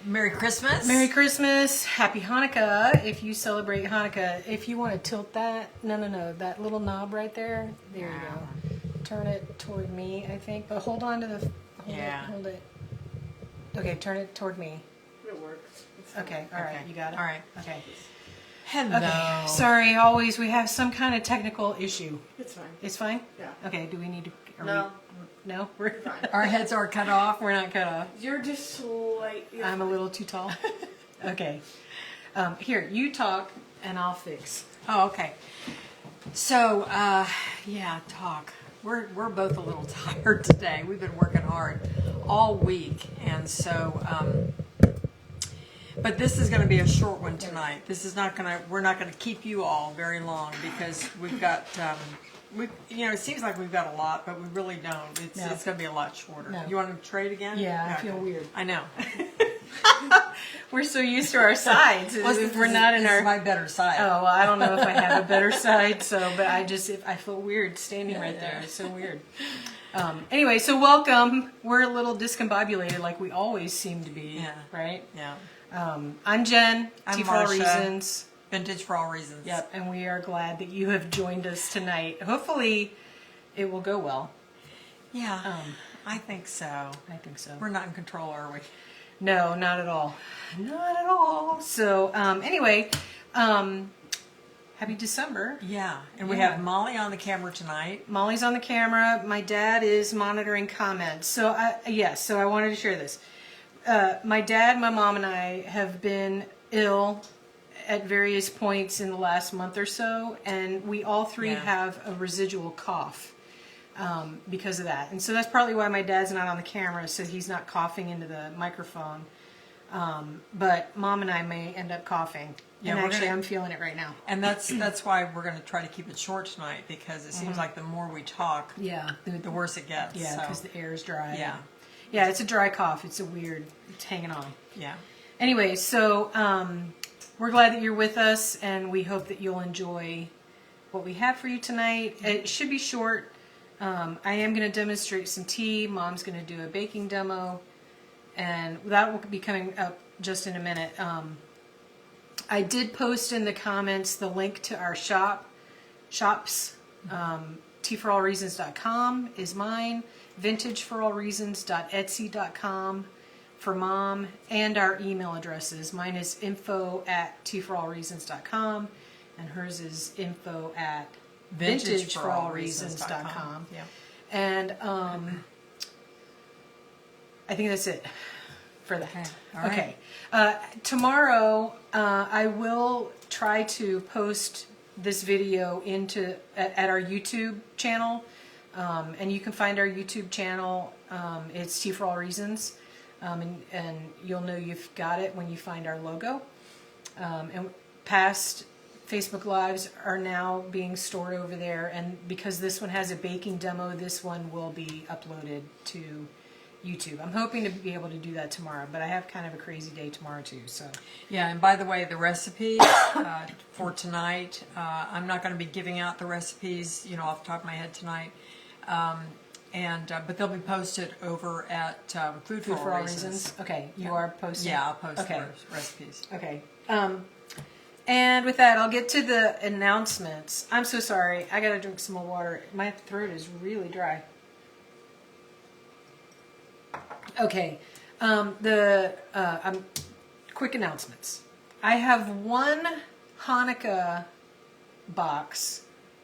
Merry Christmas. Merry Christmas. Happy Hanukkah. If you celebrate Hanukkah, if you want to tilt that, no, that little knob right there. There you go. Turn it toward me, I think. But hold on to the. Hold it. Okay, turn it toward me. It works. Okay. All right. You got it. All right. Okay. Hello. Okay. Sorry. Always we have some kind of technical issue. It's fine. It's fine. Yeah. Okay. Do we need to? No. No. We're Fine. Our heads are cut off. We're not cut off. You're just slightly. I'm a little too tall. Okay. Here, you talk and I'll fix. Oh, okay. So, yeah, talk. We're both a little tired today. We've been working hard all week, and so. But this is going to be a short one tonight. This is not going to. We're not going to keep you all very long because we've got. It seems like we've got a lot, but we really don't. It's going to be a lot shorter. No. You want to trade again? Yeah, I feel weird. I know. We're so used to our sides. We're not in our. my better side. Oh, well, I don't know if I have a better side. But I feel weird standing right there. It's so weird. Anyway, so welcome. We're a little discombobulated, like we always seem to be. Yeah. Right. Yeah. I'm Jen. I'm T for All Marsha. Reasons. Vintage for All Reasons. Yep, and we are glad that you have joined us tonight. Hopefully, it will go well. Yeah, I think so. I think so. We're not in control, are we? No, not at all. Not at all. So, anyway, happy December. Yeah, and we Yeah. have Molly on the camera tonight. Molly's on the camera. My dad is monitoring comments. So, I wanted to share this. My dad, my mom, and I have been ill at various points in the last month or so, and we all three have a residual cough because of that. And so that's partly why my dad's not on the camera, so he's not coughing into the microphone. But Mom and I may end up coughing. Yeah, and actually, I'm feeling it right now. And that's why we're going to try to keep it short tonight, because it seems like the more we talk, the worse it gets. Yeah, because the air is dry. Yeah. Yeah, it's a dry cough. It's it's hanging on. Yeah. Anyway, so we're glad that you're with us, and we hope that you'll enjoy what we have for you tonight. It should be short. I am going to demonstrate some tea. Mom's going to do a baking demo, and that will be coming up just in a minute. I did post in the comments the link to our shops. tforallreasons.com is mine. vintageforallreasons.etsy.com for Mom, and our email addresses. Mine is info@tforallreasons.com, and hers is info@vintageforallreasons.com. Yeah. And I think that's it for that. Okay. All right. Okay. Tomorrow, I will try to post this video at our YouTube channel, and you can find our YouTube channel. It's T for All Reasons. And you'll know you've got it when you find our logo. And past Facebook Lives are now being stored over there. And because this one has a baking demo, this one will be uploaded to YouTube. I'm hoping to be able to do that tomorrow, but I have kind of a crazy day tomorrow too. So Yeah, and by the way, the recipes for tonight, I'm not going to be giving out the recipes, off the top of my head tonight. But they'll be posted over at Food for All Reasons. Okay, you are posting. Yeah, I'll post the recipes. Okay. And with that, I'll get to the announcements. I'm so sorry. I got to drink some more water. My throat is really dry. Okay. Quick announcements. I have one Hanukkah box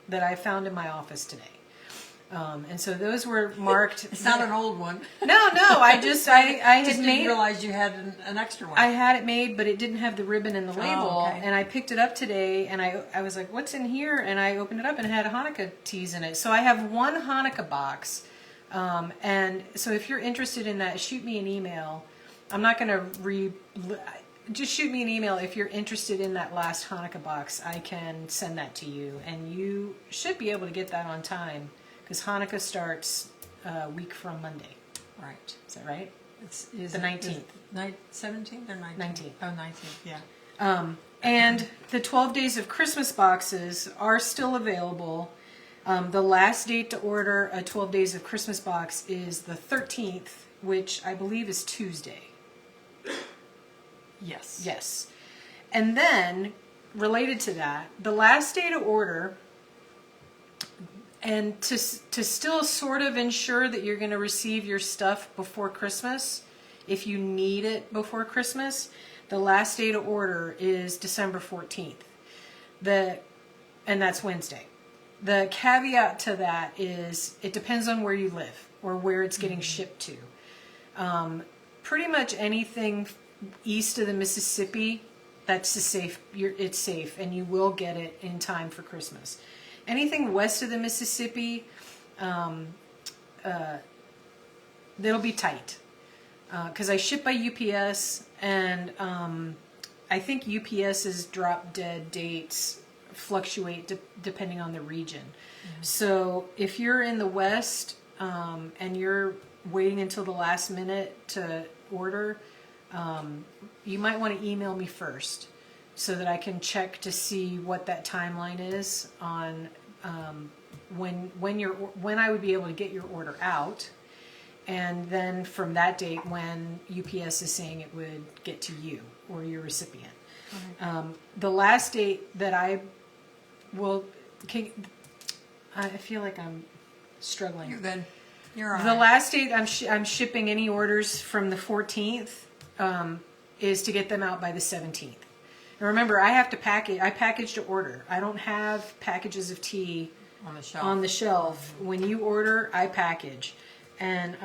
that I found in my office today. And so those were marked. It's not an old one. No. I had Just made. didn't realize you had an extra one. I had it made, but it didn't have the ribbon and the label. Oh, okay. And I picked it up today, and I was like, "What's in here?" And I opened it up, and it had Hanukkah teas in it. So I have one Hanukkah box. And so if you're interested in that, shoot me an email. I'm not going to just shoot me an email if you're interested in that last Hanukkah box. I can send that to you, and you should be able to get that on time. Because Hanukkah starts a week from Monday. Right. Is that right? Is the 19th. 17th or 19th? 19th. Oh, 19th, yeah. And the 12 Days of Christmas boxes are still available. The last date to order a 12 Days of Christmas box is the 13th, which I believe is Tuesday. Yes. Yes. And then, related to that, the last day to order, and to still sort of ensure that you're going to receive your stuff before Christmas, if you need it before Christmas, the last day to order is December 14th. And that's Wednesday. The caveat to that is it depends on where you live or where it's getting shipped to. Pretty much anything east of the Mississippi, it's safe, and you will get it in time for Christmas. Anything west of the Mississippi, it'll be tight. Because I ship by UPS, and I think UPS's drop dead dates fluctuate depending on the region. Mm-hmm. So if you're in the West and you're waiting until the last minute to order, you might want to email me first so that I can check to see what that timeline is on when I would be able to get your order out, and then from that date when UPS is saying it would get to you or your recipient. Mm-hmm. The last date that I feel like I'm struggling. You're good. You're all right. The last date I'm shipping any orders from the 14th is to get them out by the 17th. And remember, I have to package. I package to order. I don't have packages of tea on the shelf. When you order, I package. And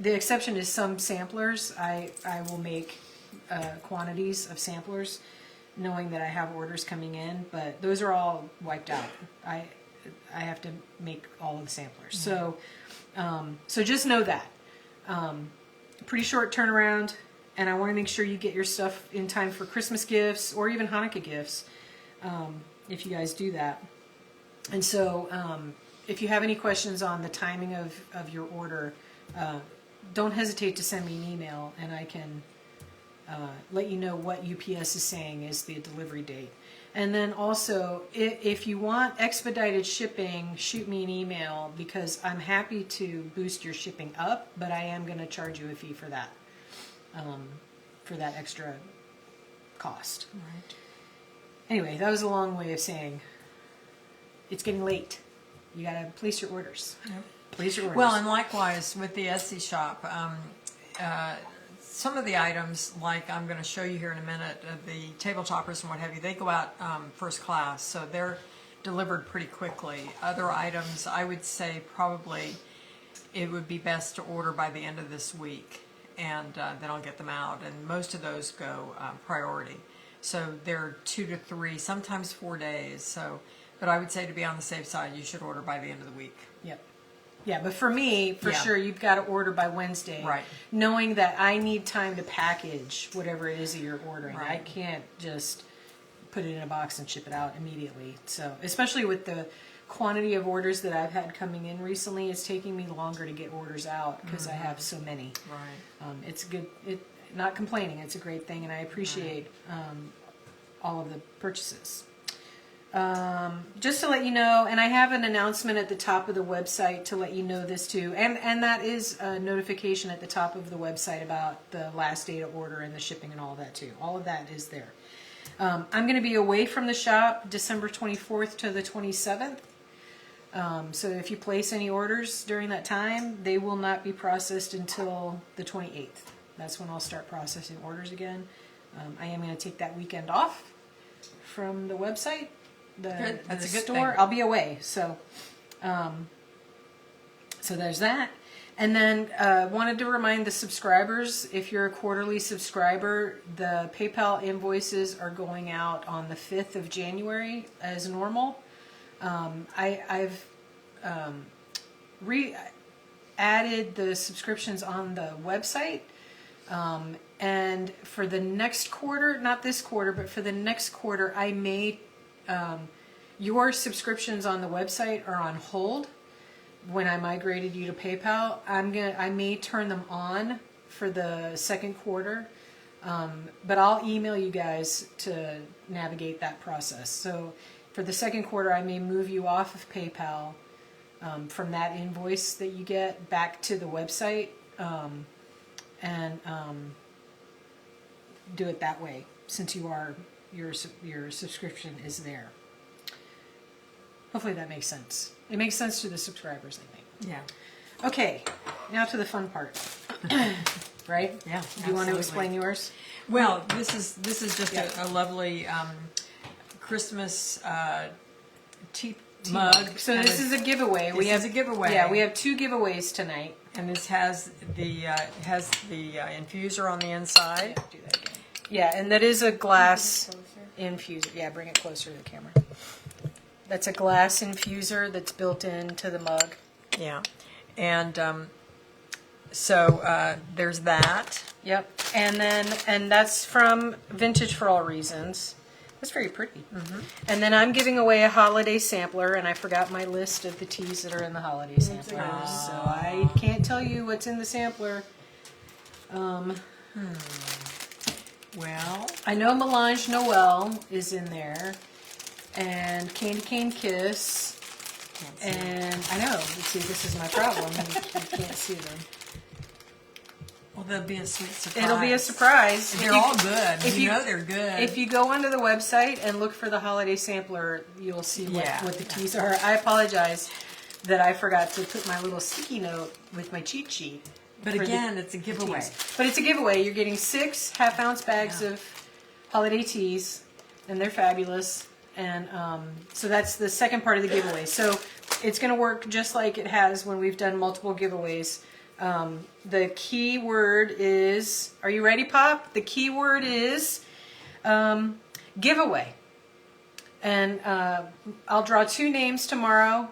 the exception is some samplers. I will make quantities of samplers, knowing that I have orders coming in. But those are all wiped out. I have to make all of the samplers. Mm-hmm. So just know that. Pretty short turnaround. And I want to make sure you get your stuff in time for Christmas gifts or even Hanukkah gifts, if you guys do that. And so if you have any questions on the timing of your order, don't hesitate to send me an email, and I can let you know what UPS is saying is the delivery date. And then also, if you want expedited shipping, shoot me an email, because I'm happy to boost your shipping up, but I am going to charge you a fee for that. For that extra cost. Right. Anyway, that was a long way of saying it's getting late. You got to place your orders. Yep. Place your orders. Well, and likewise with the Etsy shop, some of the items, like I'm going to show you here in a minute, the table toppers and what have you, they go out first class, so they're delivered pretty quickly. Other items, I would say probably it would be best to order by the end of this week. And then I'll get them out, and most of those go priority. So they're 2 to 3, sometimes 4 days. So, but I would say to be on the safe side, you should order by the end of the week. Yep. Yeah, but for me, for sure, you've got to order by Wednesday. Right. Knowing that I need time to package whatever it is that you're ordering. Right. I can't just put it in a box and ship it out immediately. So, especially with the quantity of orders that I've had coming in recently, it's taking me longer to get orders out because I have so many. Right. It's good. Not complaining. It's a great thing, and I appreciate all of the purchases. Just to let you know, and I have an announcement at the top of the website to let you know this too, and that is a notification at the top of the website about the last day to order and the shipping and all of that too. All of that is there. I'm going to be away from the shop December 24th to the 27th. So if you place any orders during that time, they will not be processed until the 28th. That's when I'll start processing orders again. I am going to take that weekend off from the website, the That's a good store. thing. I'll be away, so there's that. And then wanted to remind the subscribers, if you're a quarterly subscriber, the PayPal invoices are going out on the 5th of January as normal. I've re-added the subscriptions on the website, and for the next quarter, not this quarter, but for the next quarter, I may, your subscriptions on the website are on hold. When I migrated you to PayPal, I may turn them on for the second quarter, but I'll email you guys to navigate that process. So for the second quarter, I may move you off of PayPal from that invoice that you get back to the website, and do it that way, since your subscription is there. Hopefully that makes sense. It makes sense to the subscribers, I think. Yeah. Okay, now to the fun part. Right? Yeah. Do you want to absolutely. explain yours? Well, this is just Yeah. a lovely Christmas tea mug. So this is a giveaway. This is a giveaway. Yeah, we have 2 giveaways tonight. And this has the infuser on the inside. Do that again. Yeah, and that is a glass infuser. Yeah, bring it closer to the camera. That's a glass infuser that's built into the mug. Yeah, and so there's that. Yep. And that's from Vintage for All Reasons. That's very pretty. Mm-hmm. And then I'm giving away a holiday sampler, and I forgot my list of the teas that are in the holiday sampler. So I can't tell you what's in the sampler. Well, I know Melange Noel is in there, and Candy Cane Kiss. And I know, see, this is my problem. You can't see them. well, there'll be a sweet surprise. It'll be a surprise. They're all good. if you you- know they're good. If you go onto the website and look for the holiday sampler, you'll see what the teas are. I apologize that I forgot to put my little sticky note with my cheat sheet. but for the again, it's a giveaway. teas. But it's a giveaway. You're getting 6 half-ounce bags of holiday teas, and they're fabulous. And so that's the second part of the giveaway. So it's going to work just like it has when we've done multiple giveaways. The key word is, are you ready, Pop? The key word is giveaway. And I'll draw 2 names tomorrow,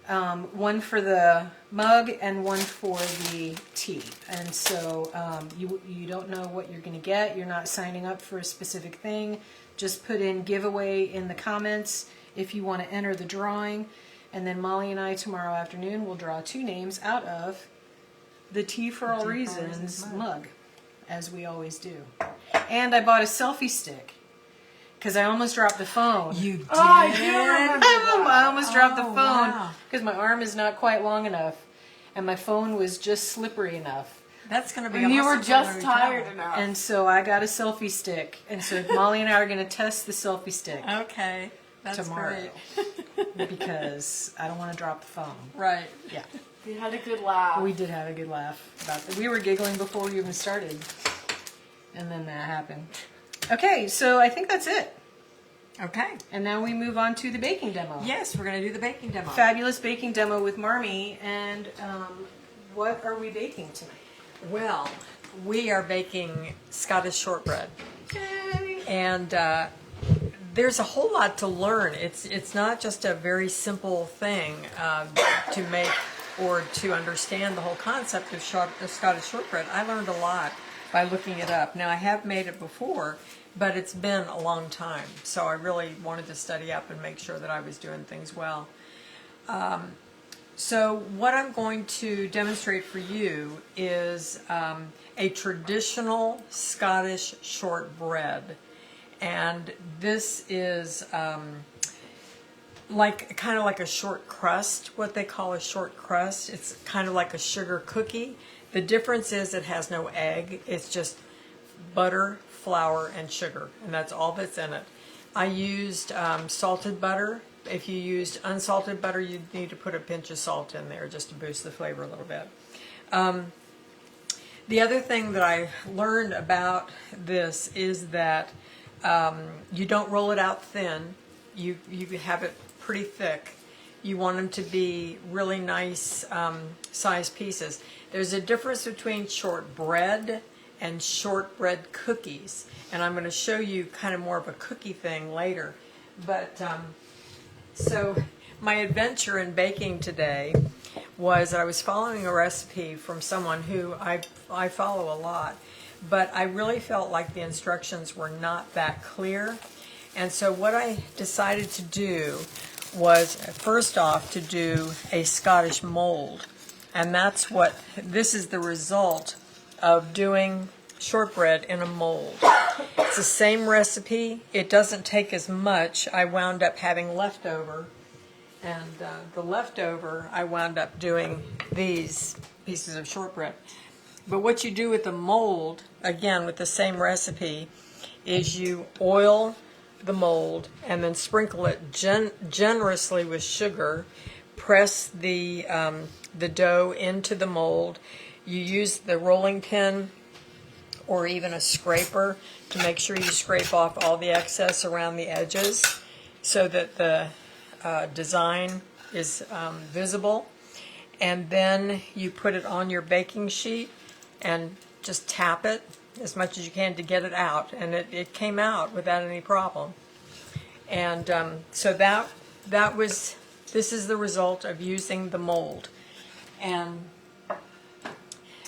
one for the mug and one for the tea. And so you don't know what you're going to get. You're not signing up for a specific thing. Just put in giveaway in the comments if you want to enter the drawing. And then Molly and I tomorrow afternoon will draw 2 names out of the Tea for All Reasons mug, as we always do. And I bought a selfie stick because I almost dropped the phone. You did. I do remember I almost dropped the phone wow. because my arm is not quite long enough, and my phone was just slippery enough. That's going to be. And you were awesome just for tired hotel. enough. And so I got a selfie stick, and so Molly and I are going to test the selfie stick Okay, that's tomorrow great. because I don't want to drop the phone. Right. Yeah. We had a good laugh. We did have a good laugh about that. We were giggling before we even started. And then that happened. Okay, so I think that's it. Okay. And now we move on to the baking demo. Yes, we're going to do the baking demo. Fabulous baking demo with Marmee. And what are we baking tonight? Well, we are baking Scottish shortbread. Yay. And there's a whole lot to learn. It's not just a very simple thing to make or to understand the whole concept of Scottish shortbread. I learned a lot by looking it up. Now, I have made it before, but it's been a long time. So I really wanted to study up and make sure that I was doing things well. So what I'm going to demonstrate for you is a traditional Scottish shortbread. And this is kind of like a short crust, what they call a short crust. It's kind of like a sugar cookie. The difference is it has no egg. It's just butter, flour, and sugar, and that's all that's in it. I used salted butter. If you used unsalted butter, you'd need to put a pinch of salt in there just to boost the flavor a little bit. The other thing that I learned about this is that you don't roll it out thin. You have it pretty thick. You want them to be really nice sized pieces. There's a difference between shortbread and shortbread cookies, and I'm going to show you kind of more of a cookie thing later. But so my adventure in baking today was I was following a recipe from someone who I follow a lot, but I really felt like the instructions were not that clear. And so what I decided to do was, first off, to do a Scottish mold. And this is the result of doing shortbread in a mold. It's the same recipe. It doesn't take as much. I wound up having leftover. And the leftover, I wound up doing these pieces of shortbread. But what you do with the mold, again, with the same recipe, is you oil the mold and then sprinkle it generously with sugar. Press the dough into the mold. You use the rolling pin or even a scraper to make sure you scrape off all the excess around the edges so that the design is visible. And then you put it on your baking sheet and just tap it as much as you can to get it out. And it came out without any problem. And so this is the result of using the mold. And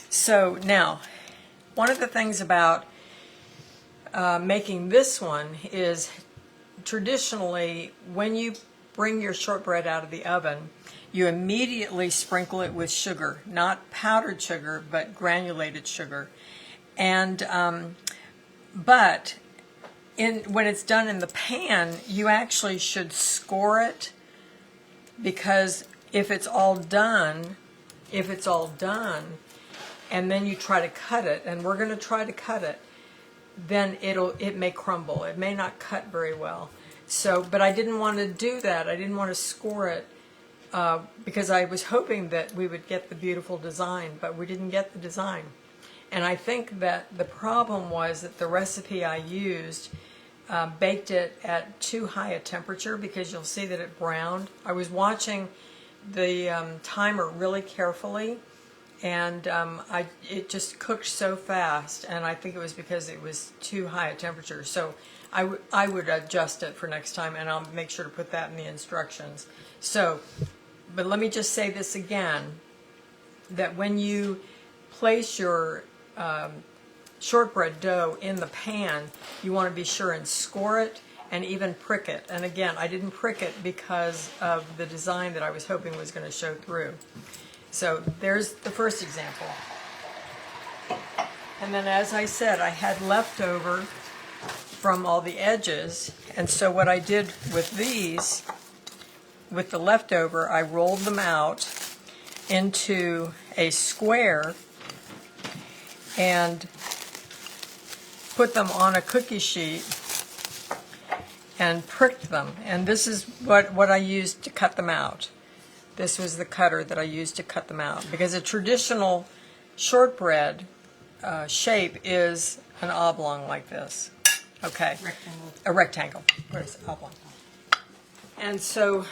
so now, one of the things about making this one is traditionally when you bring your shortbread out of the oven, you immediately sprinkle it with sugar, not powdered sugar, but granulated sugar. And but when it's done in the pan, you actually should score it, because if it's all done, and then you try to cut it, and we're going to try to cut it, then it may crumble. It may not cut very well. So, but I didn't want to do that. I didn't want to score it. Because I was hoping that we would get the beautiful design, but we didn't get the design. And I think that the problem was that the recipe I used baked it at too high a temperature, because you'll see that it browned. I was watching the timer really carefully, and it just cooked so fast, and I think it was because it was too high a temperature. So I would adjust it for next time, and I'll make sure to put that in the instructions. So, but let me just say this again, that when you place your shortbread dough in the pan, you want to be sure and score it and even prick it. And again, I didn't prick it because of the design that I was hoping was going to show through. So there's the first example. And then, as I said, I had leftover from all the edges, and so what I did with these, with the leftover, I rolled them out into a square and put them on a cookie sheet and pricked them. And this is what I used to cut them out. This was the cutter that I used to cut them out, because a traditional shortbread shape is an oblong like this. Okay. Rectangle. A rectangle. Where's the oblong? And so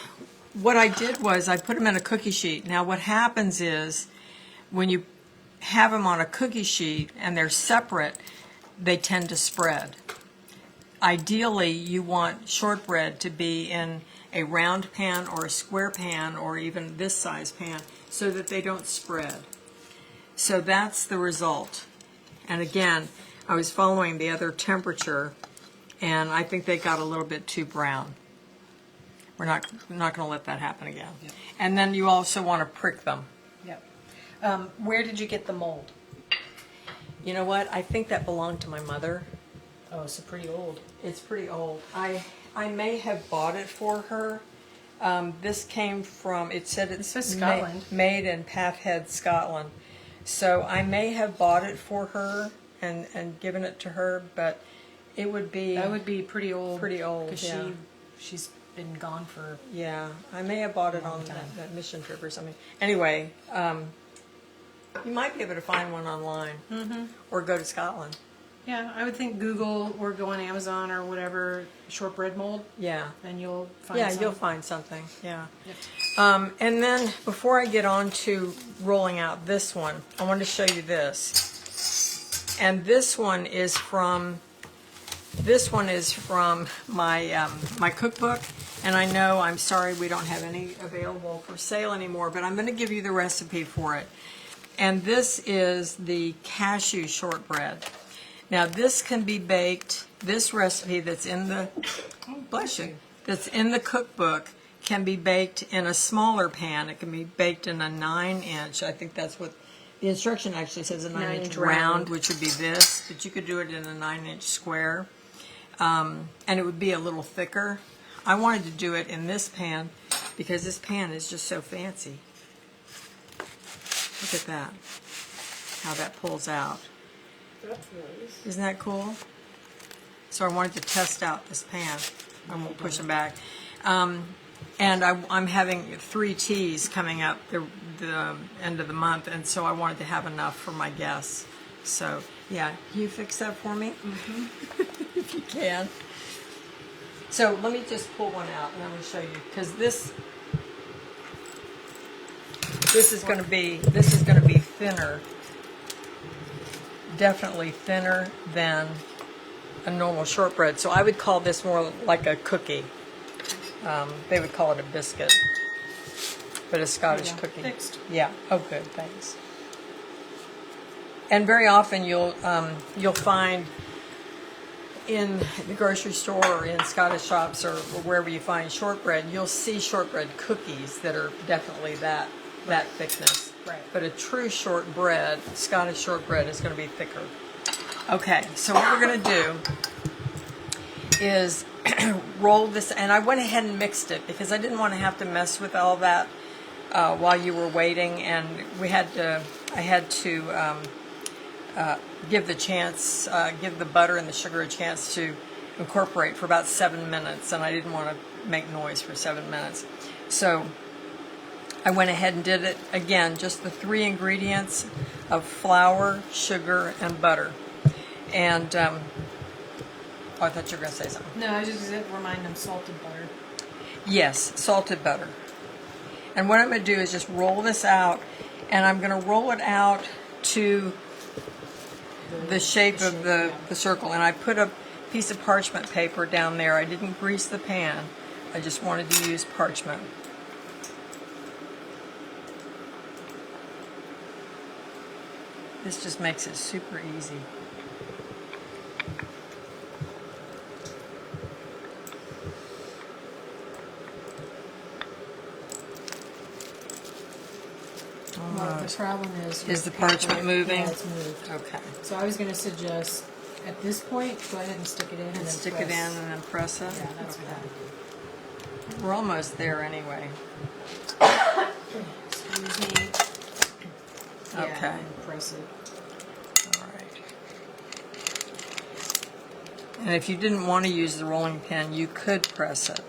what I did was I put them in a cookie sheet. Now what happens is when you have them on a cookie sheet and they're separate, they tend to spread. Ideally, you want shortbread to be in a round pan or a square pan or even this size pan so that they don't spread. So that's the result. And again, I was following the other temperature, and I think they got a little bit too brown. We're not going to let that happen again. Yep. And then you also want to prick them. Yep. Where did you get the mold? You know what? I think that belonged to my mother. Oh, it's pretty old. It's pretty old. I may have bought it for her. This came from, it said it's says Scotland. Made in Pathhead, Scotland. So I may have bought it for her and given it to her, but it would be... That would be pretty old. Pretty old, because yeah. she's been gone for... Yeah, I may have bought it on that mission trip or something. Anyway, you might be able to find one online, or go to Scotland. Yeah, I would think Google or go on Amazon or whatever, shortbread mold, Yeah. and you'll find Yeah, some. you'll find something, yeah. Yep. And then, before I get on to rolling out this one, I want to show you this. And this one is from my my cookbook, and I know, I'm sorry we don't have any available for sale anymore, but I'm going to give you the recipe for it. And this is the cashew shortbread. Now this can be baked, this recipe that's in the, bless you, that's in the cookbook can be baked in a smaller pan. It can be baked in a 9-inch. I think that's what the instruction actually says, a 9-inch round, which would be this, but you could do it in a 9-inch square. And it would be a little thicker. I wanted to do it in this pan because this pan is just so fancy. Look at that. how that pulls out. That's nice. Isn't that cool? So I wanted to test out this pan. I won't push them back. And I'm having 3 teas coming up the end of the month, and so I wanted to have enough for my guests. So, yeah, can you fix that for me? Mm-hmm. If you can. So let me just pull one out, and I'm going to show you, because this is going to be thinner, definitely thinner than a normal shortbread. So I would call this more like a cookie. They would call it a biscuit, but a Scottish cookie. Fixed. Yeah. Oh, good. Thanks. And very often you'll find in the grocery store or in Scottish shops or wherever you find shortbread, you'll see shortbread cookies that are definitely that thickness. Right. But a true shortbread, Scottish shortbread, is going to be thicker. Okay, so what we're going to do is roll this, and I went ahead and mixed it because I didn't want to have to mess with all that while you were waiting, and I had to give the butter and the sugar a chance to incorporate for about 7 minutes, and I didn't want to make noise for 7 minutes. So I went ahead and did it again, just the 3 ingredients of flour, sugar, and butter. And I thought you were going to say something. No, I just remind them salted butter. Yes, salted butter. And what I'm going to do is just roll this out, and I'm going to roll it out to the shape of the circle. And I put a piece of parchment paper down there. I didn't grease the pan. I just wanted to use parchment. This just makes it super easy. Well, the problem is... Is the parchment moving? Yeah, it's moved. Okay. So I was going to suggest, at this point, go ahead and stick it in and then Stick press. it in and then press it? Yeah, that's what I would do. We're almost there anyway. Excuse me. Yeah, Okay. and press it. All right. And if you didn't want to use the rolling pin, you could press it.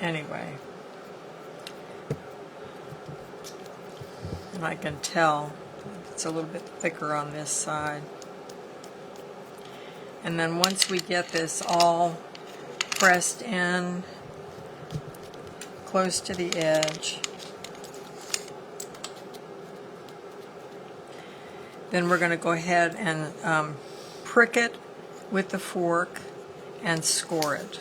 Anyway. And I can tell it's a little bit thicker on this side. And then once we get this all pressed in close to the edge, then we're going to go ahead and prick it with the fork and score it.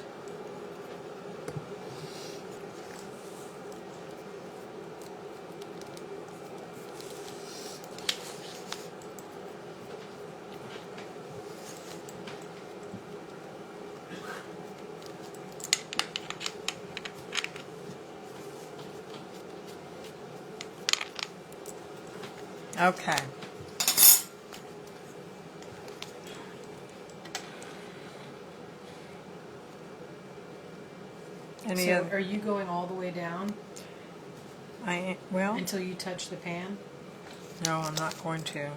Okay. Any So other? are you going all the way down Well, until you touch the pan? no, I'm not going to.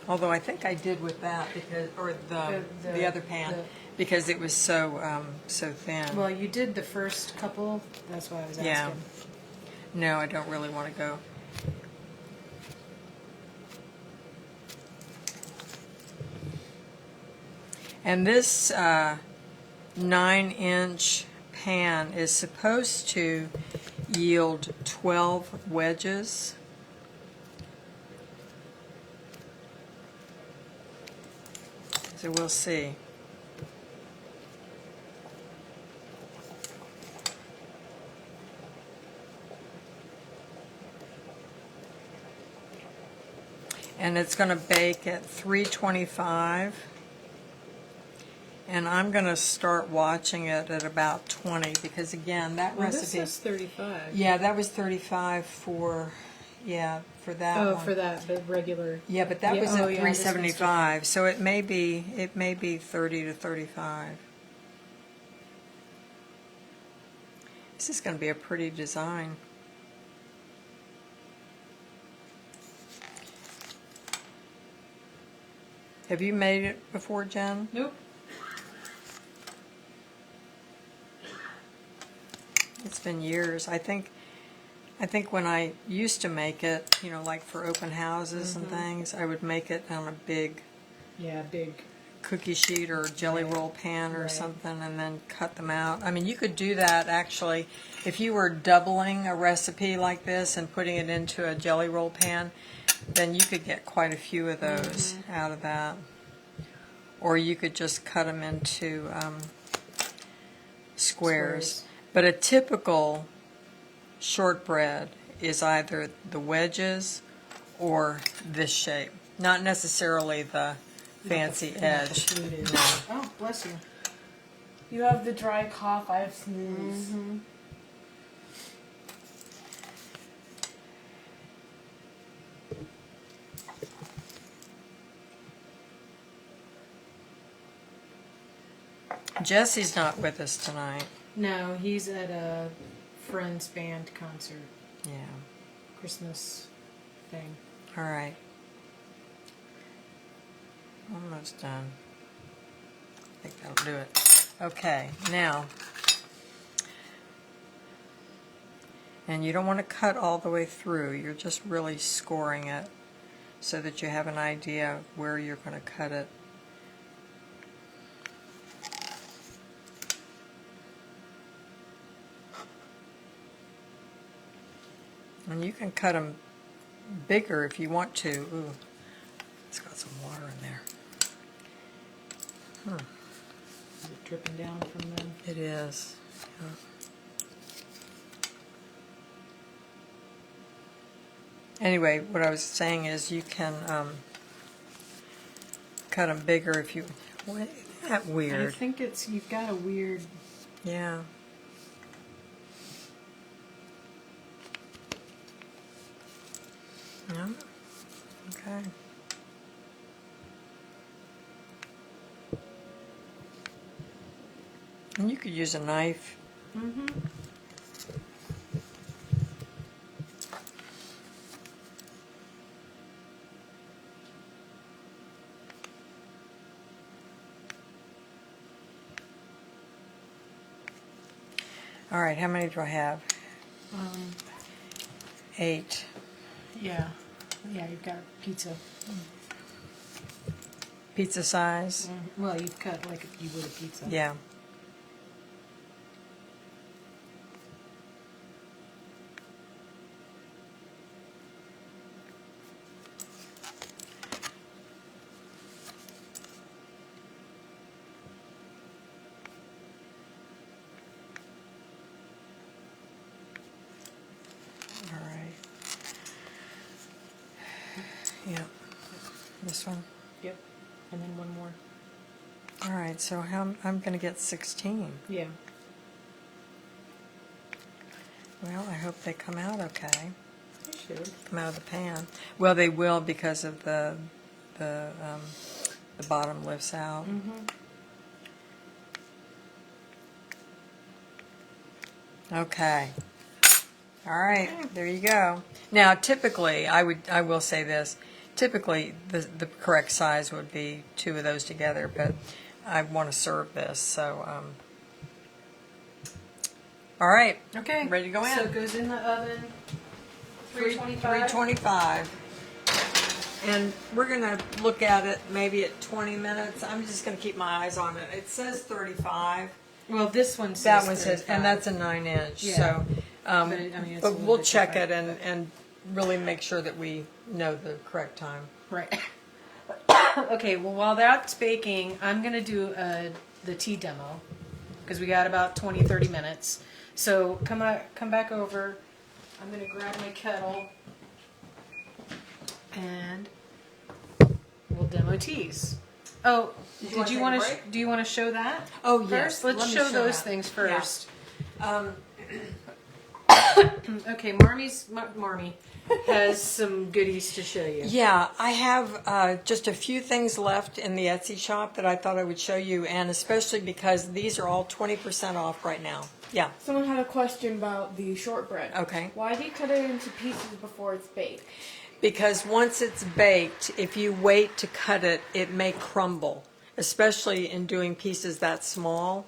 Although I think I did with that because, or the other pan, because it was so thin. Well, you did the first couple. That's why I was asking. Yeah. No, I don't really want to go. And this 9-inch pan is supposed to yield 12 wedges. So we'll see. And it's going to bake at 325. And I'm going to start watching it at about 20 because, again, that Well, recipe... this says 35. Yeah, that was 35 for that Oh, one. for that, the regular. Yeah, but that Yeah, was oh, at yeah, this one's 375, so it may be 30 to 35. This is going to be a pretty design. Have you made it before, Jen? Nope. It's been years. I think when I used to make it, you know, like for open houses and things, I would make it on a big Yeah, big. cookie sheet or jelly Right. roll pan or Right. something, and then cut them out. I mean, you could do that actually if you were doubling a recipe like this and putting it into a jelly roll pan. Then you could get quite a few of those out of that. Or you could just cut them into squares. But a typical shortbread is either the wedges or this shape, not necessarily the fancy edge. Fluted. No. Oh, bless you. You have the dry cough, I have sneeze. Jesse's not with us tonight. No, he's at a friend's band concert, Yeah. Christmas thing. All right. Almost done. I think that'll do it. Okay, now. And you don't want to cut all the way through. You're just really scoring it so that you have an idea of where you're going to cut it. And you can cut them bigger if you want to. Ooh, it's got some water in there. Is it dripping down from them? It is. Yeah. Anyway, what I was saying is you can cut them bigger if you... What, isn't that I weird? think it's, you've got a weird, Yeah. Yeah. Okay. And you could use a knife. All right, how many do I have? 8. yeah. Yeah, you've got pizza. Pizza size? Well, you've cut like you would a pizza. Yeah. All right. Yeah. This one? Yep. And then one more. All right, so I'm going to get 16. Yeah. Well, I hope they come out okay. You should. Come out of the pan. Well, they will because of the bottom lifts out. Okay. All right, there you go. Now, typically, I will say this. Typically, the correct size would be 2 of those together, but I want to serve this, so. All right. Okay. Ready to go in. So it goes in the oven. 325. And we're going to look at it maybe at 20 minutes. I'm just going to keep my eyes on it. It says 35. Well, this one says That one says, 35. and that's a 9-inch. Yeah. So, But, I mean, it's a but little we'll bit check it different. and really make sure that we know the correct time. Right. Okay, well, while that's baking, I'm going to do the tea demo because we got about 20, 30 minutes. So come back over. I'm going to grab my kettle and we'll demo teas. Oh, Did you did wanna you take want a to? break? Do you want to show that? Oh, first? yes. Let's Let me show show those that. things Yeah. first. Okay, Marmy has some goodies to show you. Yeah, I have just a few things left in the Etsy shop that I thought I would show you, and especially because these are all 20% off right now. Yeah. Someone had a question about the shortbread. Okay. Why do you cut it into pieces before it's baked? Because once it's baked, if you wait to cut it, it may crumble, especially in doing pieces that small.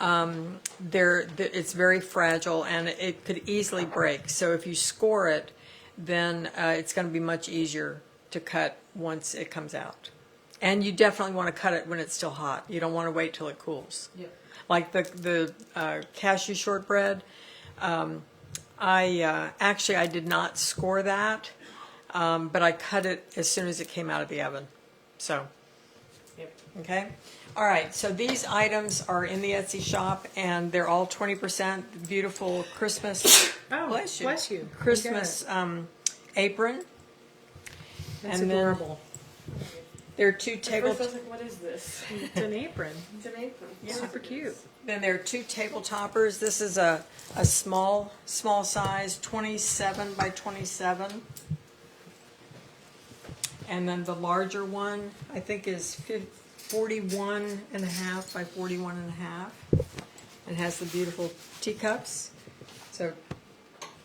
It's very fragile and it could easily break. So if you score it, then it's going to be much easier to cut once it comes out. And you definitely want to cut it when it's still hot. You don't want to wait till it cools. Yep. Like the cashew shortbread, I did not score that, but I cut it as soon as it came out of the oven. So, Yep. okay. All right, so these items are in the Etsy shop, and they're all 20%. Beautiful Christmas. Oh, bless you. bless you. Christmas apron. That's and adorable. There are two At table. first I was like, what is this? It's an apron. It's an apron. Yeah. Super cute. Then there are two table toppers. This is a small size, 27 by 27. And then the larger one, I think, is 41 and a half by 41 and a half. And has the beautiful teacups. So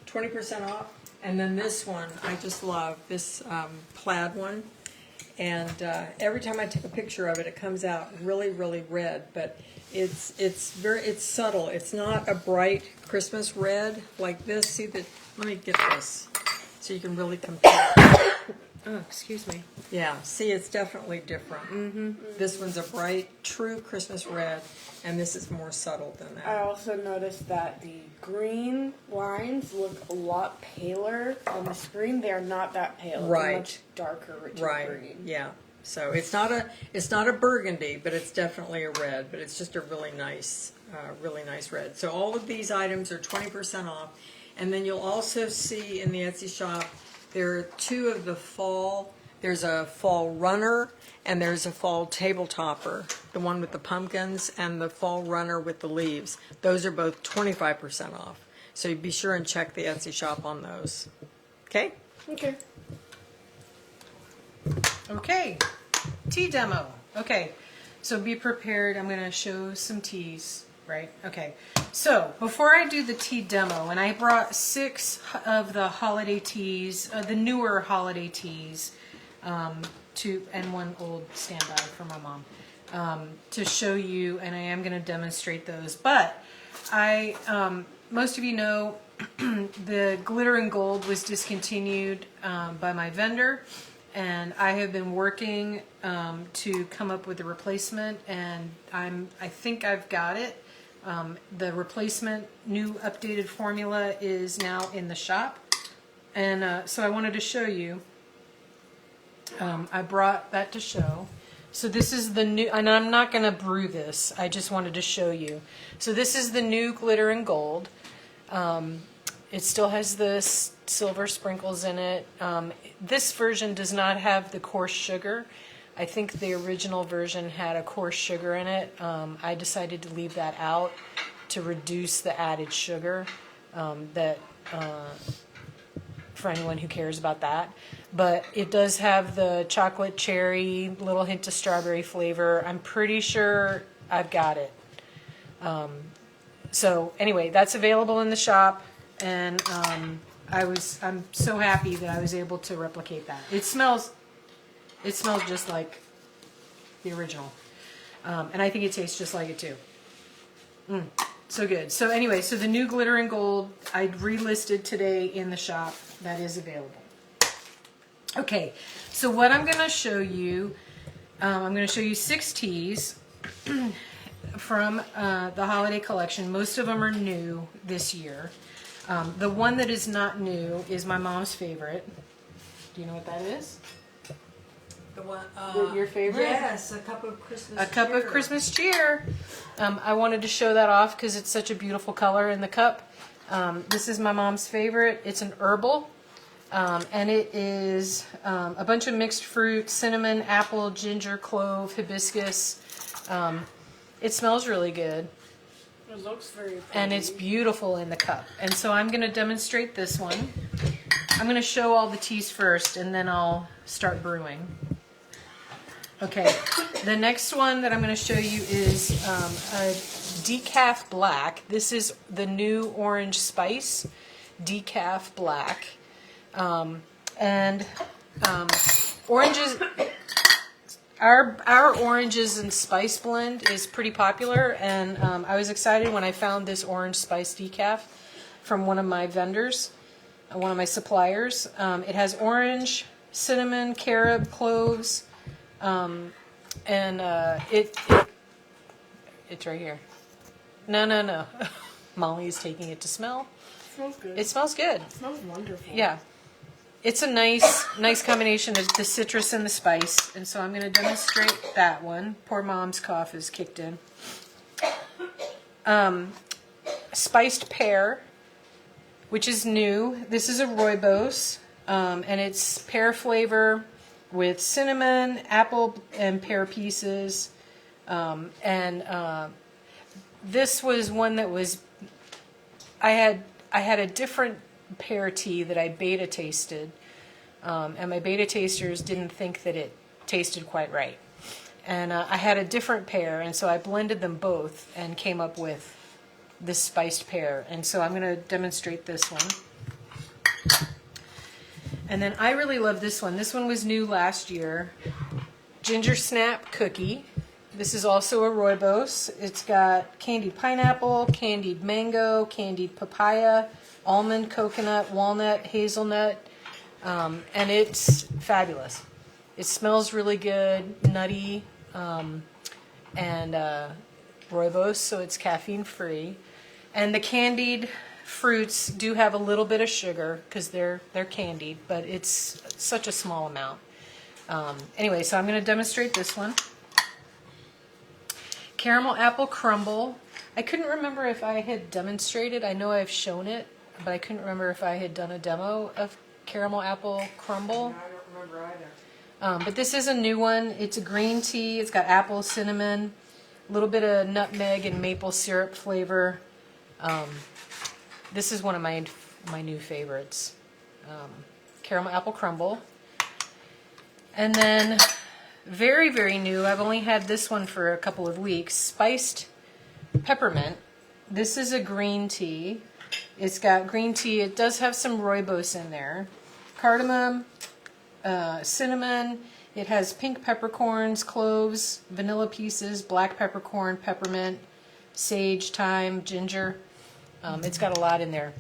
20% off. And then this one, I just love this plaid one. And every time I take a picture of it, it comes out really, really red. But it's subtle. It's not a bright Christmas red like this. See that? Let me get this so you can really compare. Oh, excuse me. Yeah, see, it's definitely different. Mm-hmm. This one's a bright, true Christmas red, and this is more subtle than I that. also noticed that the green lines look a lot paler on the screen. They are not that pale. It's Right. a much darker, richer Right. green. Yeah. So it's not a burgundy, but it's definitely a red. But it's just a really nice red. So all of these items are 20% off, and then you'll also see in the Etsy shop there are two of the fall. There's a fall runner and there's a fall table topper. The one with the pumpkins and the fall runner with the leaves. Those are both 25% off. So you be sure and check the Etsy shop on those. Okay. Okay. Okay, tea demo. Okay, so be prepared. I'm going to show some teas, right? Okay, so before I do the tea demo, and I brought 6 of the holiday teas, the newer holiday teas, and one old standby for my mom, to show you, and I am going to demonstrate those. But most of you know, the glitter and gold was discontinued by my vendor. And I have been working to come up with a replacement, and I think I've got it. The replacement, new updated formula is now in the shop, and so I wanted to show you. I brought that to show. So this is the new, and I'm not going to brew this. I just wanted to show you. So this is the new glitter and gold. It still has the silver sprinkles in it. This version does not have the coarse sugar. I think the original version had a coarse sugar in it. I decided to leave that out to reduce the added sugar for anyone who cares about that. But it does have the chocolate cherry, little hint of strawberry flavor. I'm pretty sure I've got it. So anyway, that's available in the shop. And I'm so happy that I was able to replicate that. It smells just like the original, and I think it tastes just like it too. So good. So anyway, so the new glitter and gold I relisted today in the shop. That is available. Okay, so what I'm going to show you, I'm going to show you 6 teas from the holiday collection. Most of them are new this year. The one that is not new is my mom's favorite. Do you know what that is? The one. Your favorite? Yes, a cup of Christmas. A cup of Christmas cheer. I wanted to show that off because it's such a beautiful color in the cup. This is my mom's favorite. It's an herbal, and it is a bunch of mixed fruit: cinnamon, apple, ginger, clove, hibiscus. It smells really good. It looks very pretty. And it's beautiful in the cup. And so I'm going to demonstrate this one. I'm going to show all the teas first, and then I'll start brewing. Okay, the next one that I'm going to show you is a decaf black. This is the new orange spice, decaf black. And oranges, our oranges and spice blend is pretty popular, and I was excited when I found this orange spice decaf from one of my vendors, one of my suppliers. It has orange, cinnamon, carob, cloves, and it's right here. No. Molly is taking it to smell. It smells good. It smells good. It smells wonderful. Yeah. It's a nice combination of the citrus and the spice, and so I'm going to demonstrate that one. Poor mom's cough has kicked in. Spiced pear, which is new. This is a rooibos, and it's pear flavor with cinnamon, apple, and pear pieces. This was one that was, I had a different pear tea that I beta tasted, and my beta tasters didn't think that it tasted quite right. And I had a different pear, and so I blended them both and came up with this spiced pear. And so I'm going to demonstrate this one. And then I really love this one. This one was new last year. Ginger Snap Cookie. This is also a rooibos. It's got candied pineapple, candied mango, candied papaya, almond, coconut, walnut, hazelnut, and it's fabulous. It smells really good, nutty, and rooibos, so it's caffeine free. And the candied fruits do have a little bit of sugar because they're candied, but it's such a small amount. Anyway, so I'm going to demonstrate this one. Caramel apple crumble. I couldn't remember if I had demonstrated. I know I've shown it, but I couldn't remember if I had done a demo of caramel apple crumble. I don't remember either. But this is a new one. It's a green tea. It's got apple, cinnamon, a little bit of nutmeg and maple syrup flavor. This is one of my new favorites. Caramel apple crumble. And then very, very new, I've only had this one for a couple of weeks, spiced peppermint. This is a green tea. It's got green tea. It does have some rooibos in there. Cardamom, cinnamon. It has pink peppercorns, cloves, vanilla pieces, black peppercorn, peppermint, sage, thyme, ginger. It's got a lot in there.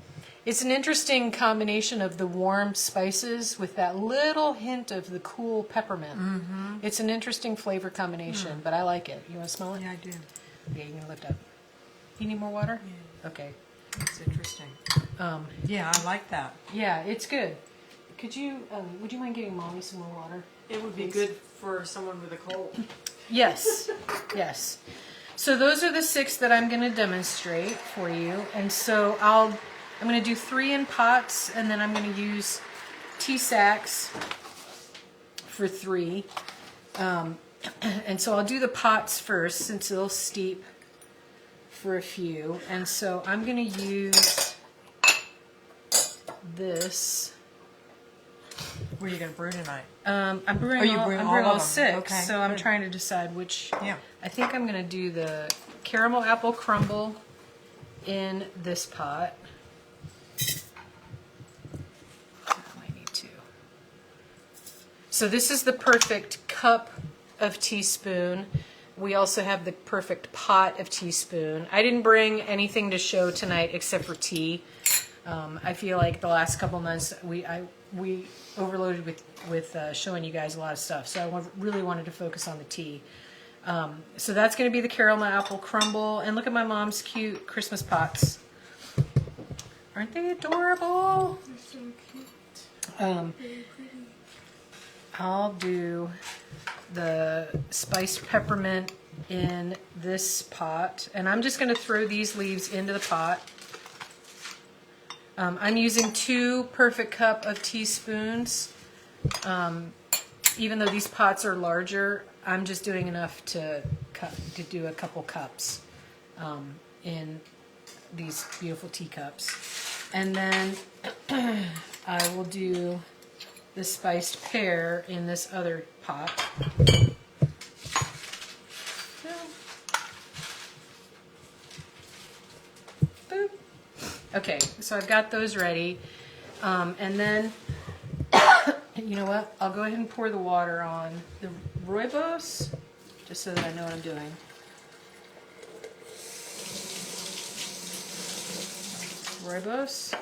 It's an interesting combination of the warm spices with that little hint of the cool peppermint. Mm-hmm. It's an interesting flavor combination, but I like it. You want to smell it? Yeah, I do. Okay, you can lift up. You need more water? Yeah. Okay. It's interesting. Yeah, I like that. Yeah, it's good. Could you, would you mind getting Mommy some more water? It would be good for someone with a cold. Yes, yes. So those are the 6 that I'm going to demonstrate for you. And so I'm going to do 3 in pots, and then I'm going to use tea sacks for 3. And so I'll do the pots first since they'll steep for a few. And so I'm going to use this. What are you going to brew tonight? I'm brewing Oh, you all, brewing I'm all brewing of all them. 6, Okay, so I'm good. trying to decide which. Yeah. I think I'm going to do the caramel apple crumble in this pot. I might need to. So this is the perfect cup of teaspoon. We also have the perfect pot of teaspoon. I didn't bring anything to show tonight except for tea. I feel like the last couple months we overloaded with showing you guys a lot of stuff, so I really wanted to focus on the tea. So that's going to be the caramel apple crumble, and look at my mom's cute Christmas pots. Aren't they adorable? They're so cute. Um, Very pretty. I'll do the spiced peppermint in this pot, and I'm just going to throw these leaves into the pot. I'm using 2 perfect cup of teaspoons. Even though these pots are larger, I'm just doing enough to do a couple cups in these beautiful teacups. And then I will do the spiced pear in this other pot. Boop. Okay, so I've got those ready. And then you know what? I'll go ahead and pour the water on the rooibos, just so that I know what I'm doing. Rooibos,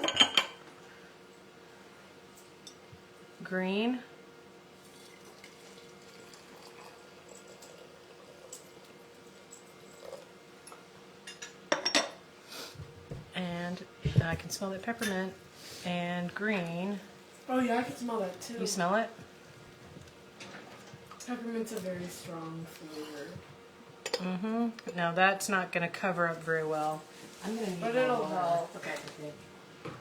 green, and I can smell that peppermint, and green. Oh yeah, I can smell that too. You smell it? Peppermint's a very strong flavor. Mm-hmm. Now that's not going to cover up very well. I'm going to need But more it'll water. help. Okay.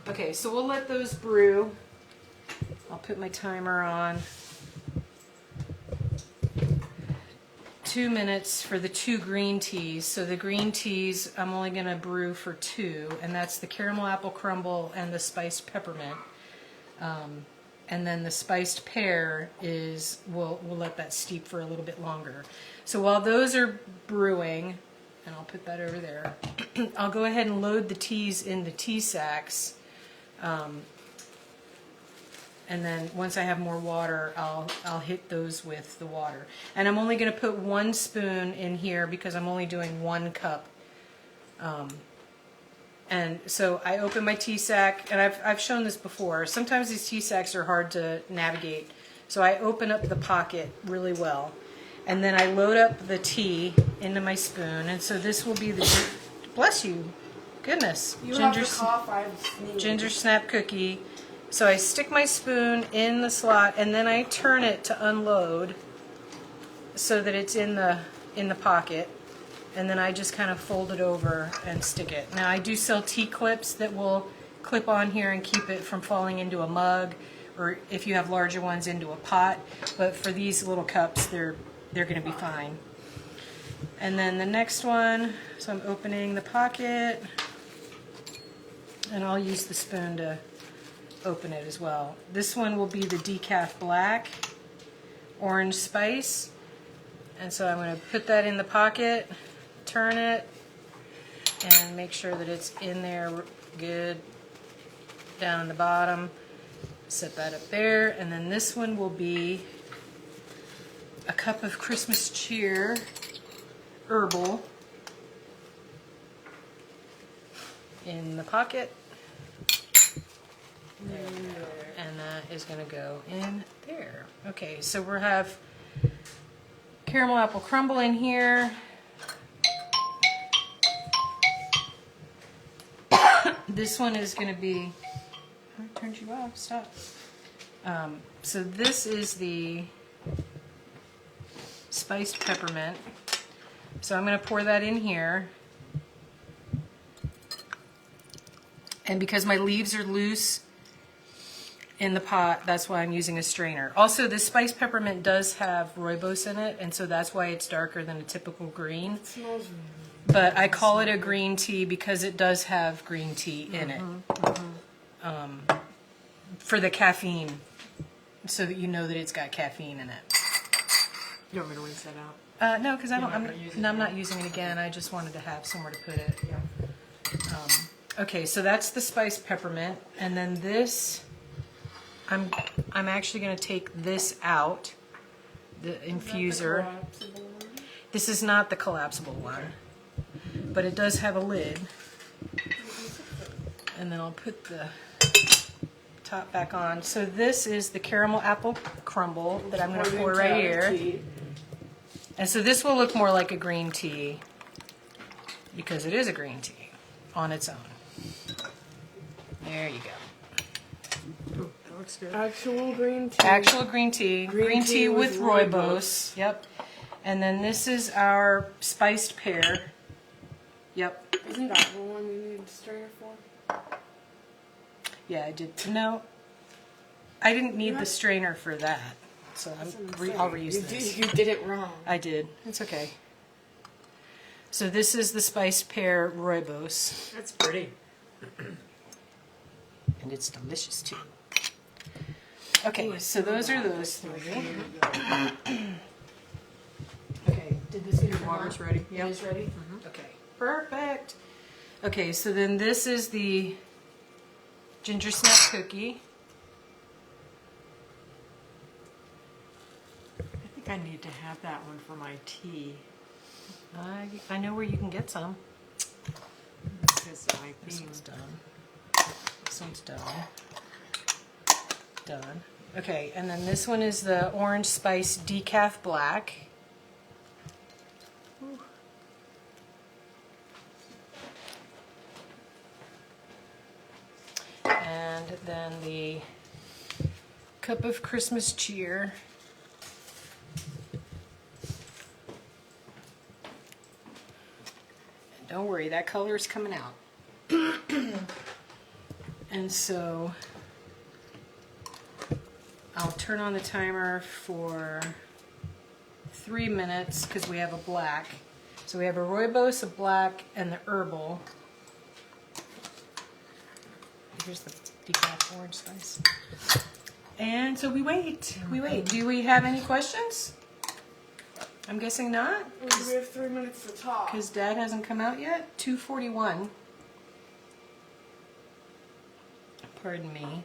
Okay, so we'll let those brew. I'll put my timer on. 2 minutes for the 2 green teas. So the green teas I'm only going to brew for 2, and that's the caramel apple crumble and the spiced peppermint. And then the spiced pear is, we'll let that steep for a little bit longer. So while those are brewing, and I'll put that over there, I'll go ahead and load the teas in the tea sacks. And then once I have more water, I'll hit those with the water. And I'm only going to put 1 spoon in here because I'm only doing 1 cup. And so I open my tea sack, and I've shown this before. Sometimes these tea sacks are hard to navigate. So I open up the pocket really well. And then I load up the tea into my spoon. And so this will be the, bless you, goodness, You have to cough, I sneeze. ginger snap cookie. So I stick my spoon in the slot, and then I turn it to unload so that it's in the pocket. And then I just kind of fold it over and stick it. Now I do sell tea clips that will clip on here and keep it from falling into a mug, or if you have larger ones, into a pot. But for these little cups, they're going to be fine. And then the next one, so I'm opening the pocket, and I'll use the spoon to open it as well. This one will be the decaf black, orange spice. And so I'm going to put that in the pocket, turn it, and make sure that it's in there good down the bottom. Set that up there. And then this one will be a cup of Christmas cheer herbal in the pocket. There we go. And that is going to go in there. Okay, so we'll have caramel apple crumble in here. This one is going to be, I turned you off, stop. So this is the spiced peppermint. So I'm going to pour that in here. And because my leaves are loose in the pot, that's why I'm using a strainer. Also, this spiced peppermint does have rooibos in it, and so that's why it's darker than a typical green. It smells really But I call it a green tea because it does have green tea in it. For the caffeine, so that you know that it's got caffeine in it. You want me to rinse that out? No, because I'm gonna use it not using it again. I just wanted to have somewhere to put it. Yeah. Okay, so that's the spiced peppermint, and then this, I'm actually going to take this out, the infuser. collapsible one. This is not the collapsible one, but it does have a lid. And then I'll put the top back on. So this is the caramel apple crumble that I'm going to pour right here. Tea. And so this will look more like a green tea because it is a green tea on its own. There you go. Ooh, that looks good. Actual green tea. Actual green tea. Green tea tea with with rooibos. rooibos. Yep. And then this is our spiced pear. Yep. Isn't that the one you need to strainer for? Yeah, I did. No, I didn't need the strainer for that. So I'll reuse this. You did it wrong. I did. It's okay. So this is the spiced pear rooibos. That's pretty. And it's delicious too. Okay, so those are those three. Okay, did this get Your water's ready? It is ready? Okay, perfect. Okay, so then this is the ginger snap cookie. I need to have that one for my tea. I know where you can get some. Because my This theme. one's done. This one's done. Done. Okay, and then this one is the orange spice decaf black. Ooh. And then the cup of Christmas cheer. And don't worry, that color is coming out. And so I'll turn on the timer for 3 minutes because we have a black. So we have a rooibos, a black, and the herbal. Here's the decaf orange spice. And so we wait. We wait. Do we have any questions? I'm guessing not. We have 3 minutes to talk. Because Dad hasn't come out yet. 2:41. Pardon me.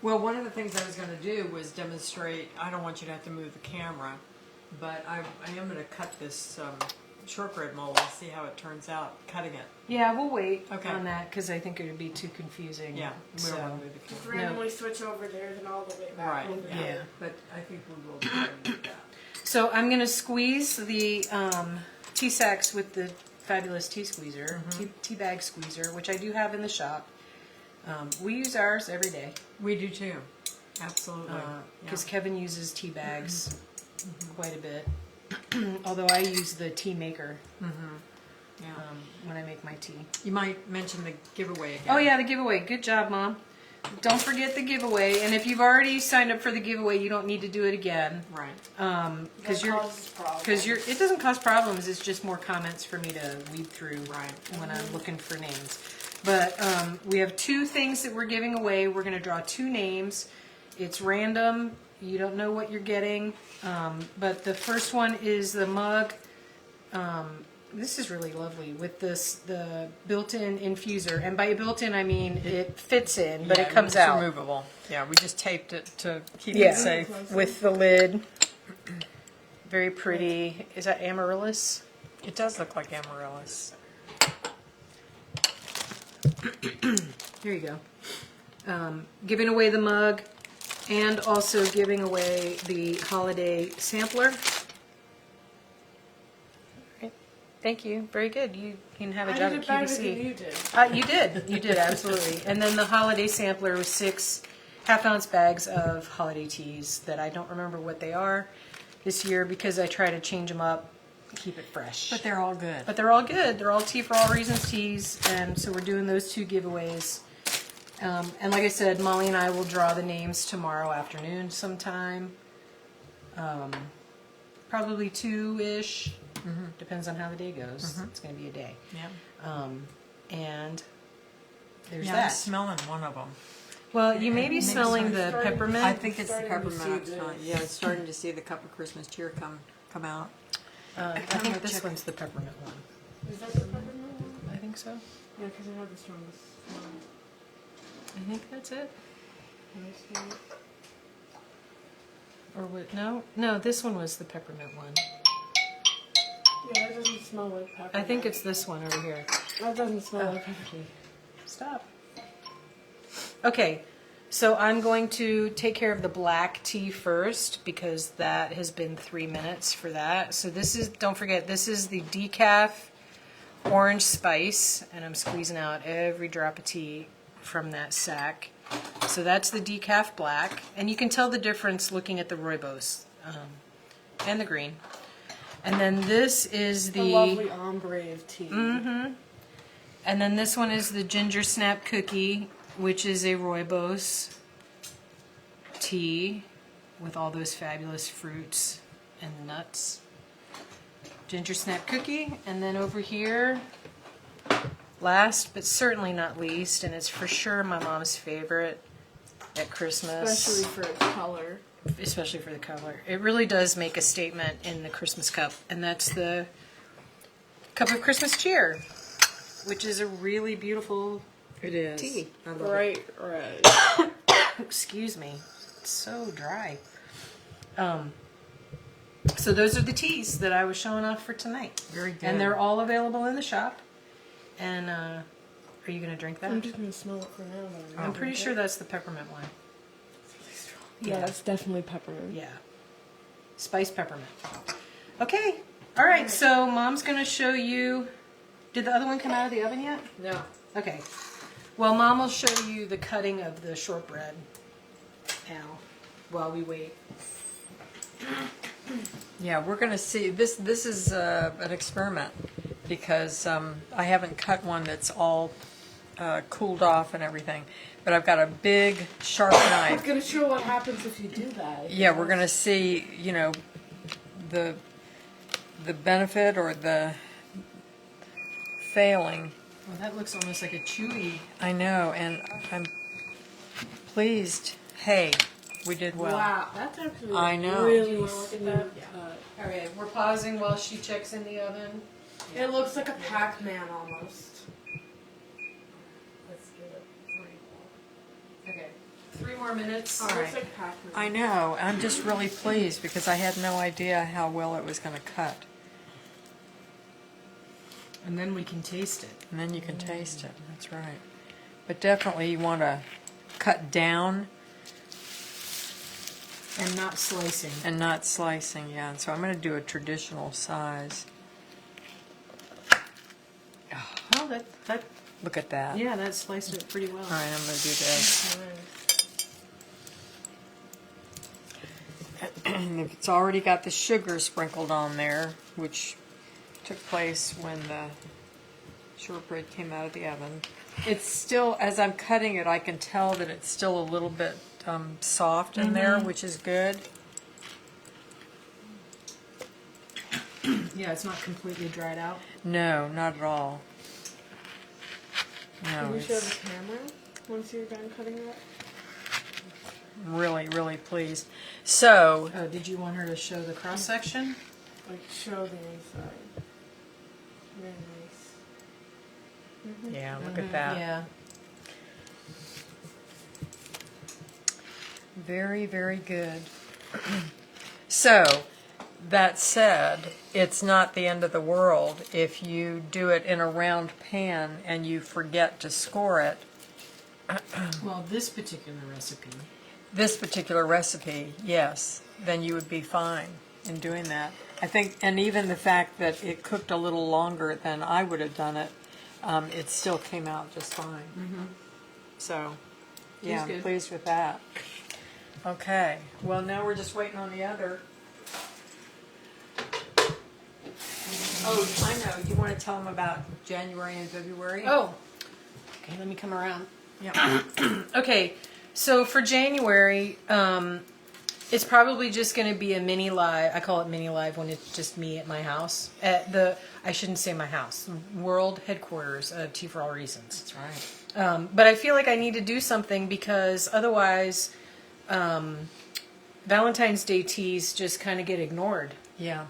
Well, one of the things I was going to do was demonstrate. I don't want you to have to move the camera, but I am going to cut this shortbread mold and see how it turns out cutting it. Yeah, we'll wait Okay. on that because I think it would be too confusing. Yeah, we So, don't want to move the Just camera. randomly switch over there and all the way back. Right. over Yeah. there. But I think we will try to do that. so I'm going to squeeze the tea sacks with the fabulous tea squeezer, tea bag squeezer, which I do have in the shop. We use ours every day We do too. Absolutely. because Kevin uses tea bags quite a bit. Although I use the tea maker Yeah. when I make my tea. You might mention the giveaway again. Oh yeah, the giveaway. Good job, Mom. Don't forget the giveaway. And if you've already signed up for the giveaway, you don't need to do it again. Right. Because That causes problems. it doesn't cause problems. It's just more comments for me to weed through Right. when I'm looking for names. But we have 2 things that we're giving away. We're going to draw 2 names. It's random. You don't know what you're getting. But the first one is the mug. This is really lovely with the built-in infuser. And by built-in, I mean it fits in, but Yeah, it comes it's out. removable. Yeah, we just taped it to keep Yeah, it safe. with the lid. Very pretty. Is that amaryllis? It does look like amaryllis. Here you go. Giving away the mug and also giving away the holiday sampler. Right. Thank you. Very good. You can have a I job did at it better than QVC. you did. You did. You did, absolutely. And then the holiday sampler was 6 half-ounce bags of holiday teas that I don't remember what they are this year because I try to change them up, keep it fresh. But they're all good. But they're all good. They're all Tea for All Reasons teas, and so we're doing those 2 giveaways. And like I said, Molly and I will draw the names tomorrow afternoon sometime. Probably 2-ish. Depends on how the day goes. It's going to be a day. Yeah. And there's Yeah, I'm that. smelling one of them. Well, you may be smelling the starting- peppermint. I think it's the Starting to peppermint. see I'm smelling. Yeah, it's starting to see the cup of Christmas cheer come out. I think this one's the peppermint one. Is that the peppermint one? I think so. Yeah, because I know this one was small. I think that's it. Can I see it? Or what? No, this one was the peppermint one. Yeah, that doesn't smell like peppermint. I think it's this one over here. That doesn't smell like peppermint. Stop. Okay, so I'm going to take care of the black tea first because that has been 3 minutes for that. So this is, don't forget, this is the decaf orange spice, and I'm squeezing out every drop of tea from that sack. So that's the decaf black, and you can tell the difference looking at the rooibos and the green. And then this is The lovely ombre of tea. and then this one is the ginger snap cookie, which is a rooibos tea with all those fabulous fruits and nuts. Ginger snap cookie, and then over here, last but certainly not least, and it's for sure my mom's favorite at Christmas. Especially for its color. Especially for the color. It really does make a statement in the Christmas cup, and that's the cup of Christmas cheer, which is a really beautiful It is. tea. I love Bright red. Excuse me. It's so dry. So those are the teas that I was showing off for tonight. Very good. And they're all available in the shop. And are you going to drink that? I'm just gonna smell it for now. But I'm pretty sure that's the peppermint one. Yeah, that's definitely peppermint. Yeah. Spice peppermint. Okay. All right. So Mom's going to show you. Did the other one come out of the oven yet? No. Okay. Well, Mom will show you the cutting of the shortbread now while we wait. Yeah, we're going to see. This is an experiment because I haven't cut one that's all cooled off and everything. But I've got a big, sharp I'm knife. gonna show what happens if you do that. Yeah, we're going to see, the benefit or the failing. Well, that looks almost like a chewy. I know, and I'm pleased. Hey, we did well. Wow, that's actually I know. really Look at that. smooth cut. All right, we're pausing while she checks in the oven. It looks like a Pac-Man almost. Let's give it 3 more. Okay, 3 more minutes. All It right. looks like Pac-Man. I know. I'm just really pleased because I had no idea how well it was going to cut. And then we can taste it. And then you can taste it. That's right. But definitely you want to cut down And not slicing. and not slicing. Yeah. And so I'm going to do a traditional size. Oh, that Look at that. yeah, that sliced it pretty well. All right, I'm going to do this. And it's already got the sugar sprinkled on there, which took place when the shortbread came out of the oven. It's still, as I'm cutting it, I can tell that it's still a little bit soft in there, which is good. Yeah, it's not completely dried out. No, not at all. No, Can you show the it's camera once you're done cutting it? really, really pleased. So, Oh, did you want her to show the cross section? Like, show the inside. Very nice. yeah, look at that. Yeah. Very, very good. So, that said, it's not the end of the world if you do it in a round pan and you forget to score it. Well, this particular recipe. This particular recipe, yes, then you would be fine in doing that. I think, and even the fact that it cooked a little longer than I would have done it, it still came out just fine. So, yeah, I'm good. pleased with that. Okay, well, now we're just waiting on the other. Oh, I know. You want to tell them about January and February? Oh. Okay, let me come around. Yeah. Okay, so for January, it's probably just going to be a mini live. I call it mini live when it's just me at my house. At I shouldn't say my house, world headquarters of Tea for All Reasons. That's right. But I feel like I need to do something because otherwise, Valentine's Day teas just kind of get ignored. Yeah.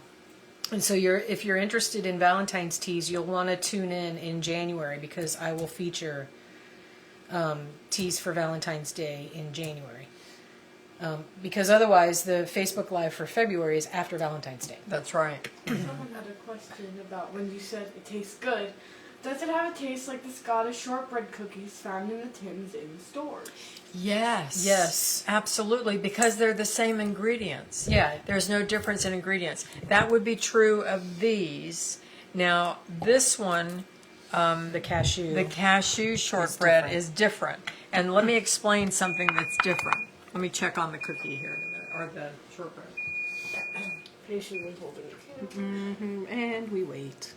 And so if you're interested in Valentine's teas, you'll want to tune in January because I will feature teas for Valentine's Day in January. Because otherwise, the Facebook Live for February is after Valentine's Day. That's right. Someone had a question about when you said it tastes good. Does it have a taste like the Scottish shortbread cookies found in the tins in the stores? Yes. Yes. Absolutely, because they're the same ingredients. Yeah. There's no difference in ingredients. That would be true of these. Now, this one, The cashew. shortbread different. is different. And let me explain something that's different. Let me check on the cookie here in a minute, or the shortbread. Patiently holding it too. And we wait.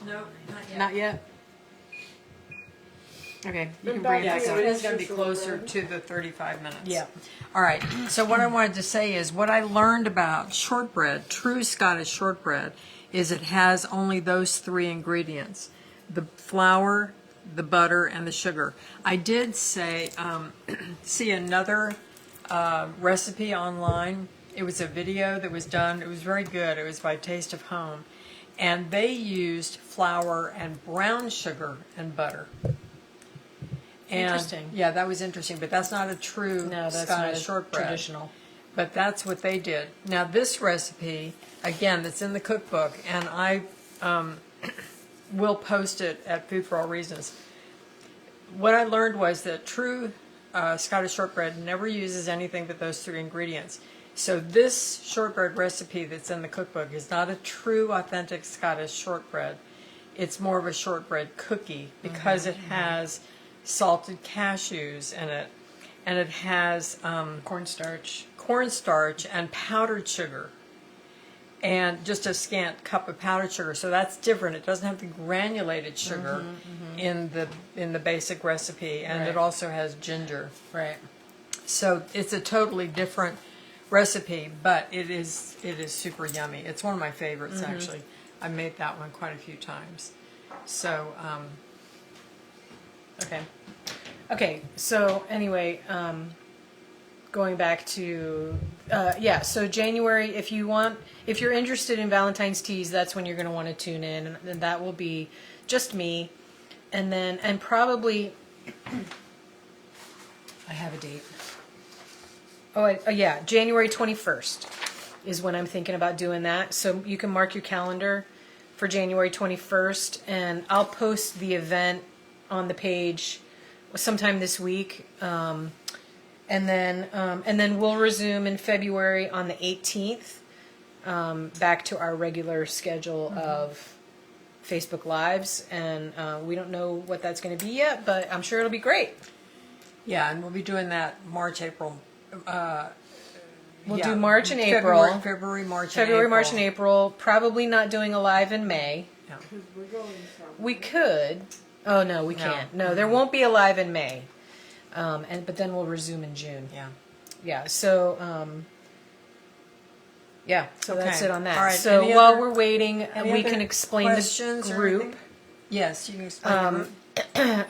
No, not yet. Not yet. Okay, you can back bring it Yeah, back to so up. it is going to be Shortbread. closer to the 35 minutes. Yeah. All right. So what I wanted to say is what I learned about shortbread, true Scottish shortbread, is it has only those 3 ingredients: the flour, the butter, and the sugar. I did say see another recipe online. It was a video that was done. It was very good. It was by Taste of Home, and they used flour and brown sugar and butter. And, Interesting. Yeah, that was interesting, but that's not a true No, that's Scottish not shortbread. traditional. But that's what they did. Now this recipe, again, that's in the cookbook, and I will post it at Food for All Reasons. What I learned was that true Scottish shortbread never uses anything but those 3 ingredients. So this shortbread recipe that's in the cookbook is not a true, authentic Scottish shortbread. It's more of a shortbread cookie because it has salted cashews in it, and it has cornstarch and powdered sugar, and just a scant cup of powdered sugar. So that's different. It doesn't have the granulated sugar in the basic recipe, and Right. it also has ginger. Right. So it's a totally different recipe, but it is super yummy. It's one of my favorites actually. I made that one quite a few times. So Okay, so anyway, going back to, so January, if you're interested in Valentine's teas, that's when you're going to want to tune in, and that will be just me. And probably, I have a date. Yeah, January 21st is when I'm thinking about doing that. So you can mark your calendar for January 21st, and I'll post the event on the page sometime this week. And then we'll resume in February on the 18th, back to our regular schedule of Facebook Lives. And we don't know what that's going to be yet, but I'm sure it'll be great. yeah, and we'll be doing that March, April. We'll do March and April. February, March, and April. Probably not doing a live in May. Yeah. Because we're going somewhere. We could. Oh, no, we can't. No, there won't be a live in May. But then we'll resume in June. Yeah. Yeah, so that's Okay. it on that. All right, So any while other- we're waiting, Any we other can explain questions the or group. anything? Yes, you can explain the group.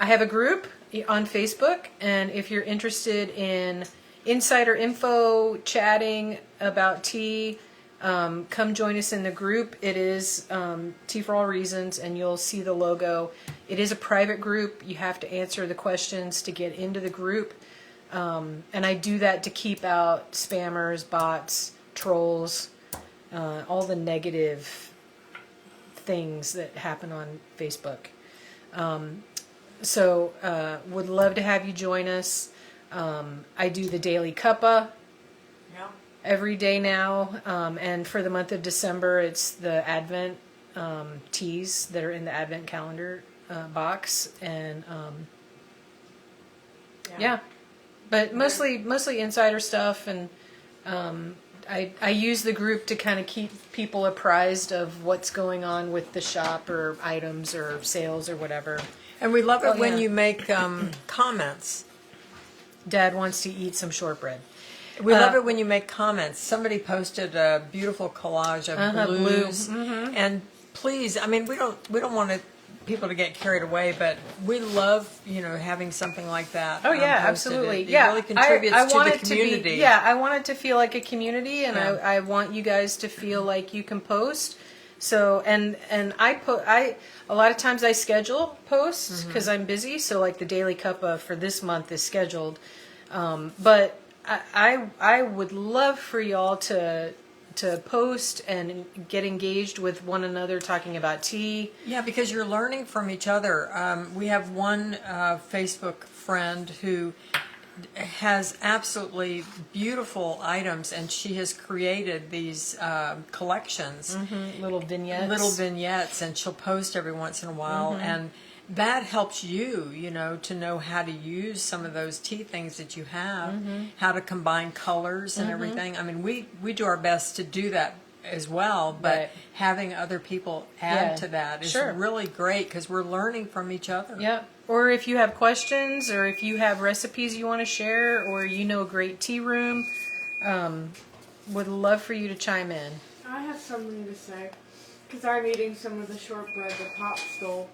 I have a group on Facebook, and if you're interested in insider info, chatting about tea, come join us in the group. It is Tea for All Reasons, and you'll see the logo. It is a private group. You have to answer the questions to get into the group. And I do that to keep out spammers, bots, trolls, all the negative things that happen on Facebook. So would love to have you join us. I do the daily cuppa Yeah. every day now, and for the month of December, it's the Advent teas that are in the Advent calendar box, and but mostly insider stuff, and I use the group to kind of keep people apprised of what's going on with the shop or items or sales or whatever. And we love it Oh, when yeah. you make comments. Dad wants to eat some shortbread. We love it when you make comments. Somebody posted a beautiful collage of blues, and please, I mean, we don't want people to get carried away, but we love having something like that. Oh yeah, posted. absolutely. It Yeah, really contributes I to want the it community. To be, yeah, I want it to feel like a community, and Yeah. I want you guys to feel like you can post. So and I a lot of times I schedule posts because I'm busy. So like the Daily Cuppa for this month is scheduled, but I would love for y'all to post and get engaged with one another talking about tea. Yeah, because you're learning from each other. We have one Facebook friend who has absolutely beautiful items, and she has created these collections, Little vignettes. and she'll post every once in a while, and that helps you, to know how to use some of those tea things that you have, how to combine colors and everything. I mean, we do our best to do that as well, but Right. having other people add Yeah, to that is sure. really great because we're learning from each other. Yeah. Or if you have questions, or if you have recipes you want to share, or you know a great tea room, would love for you to chime in. I have something to say. Because I'm eating some of the shortbread that Pop stole.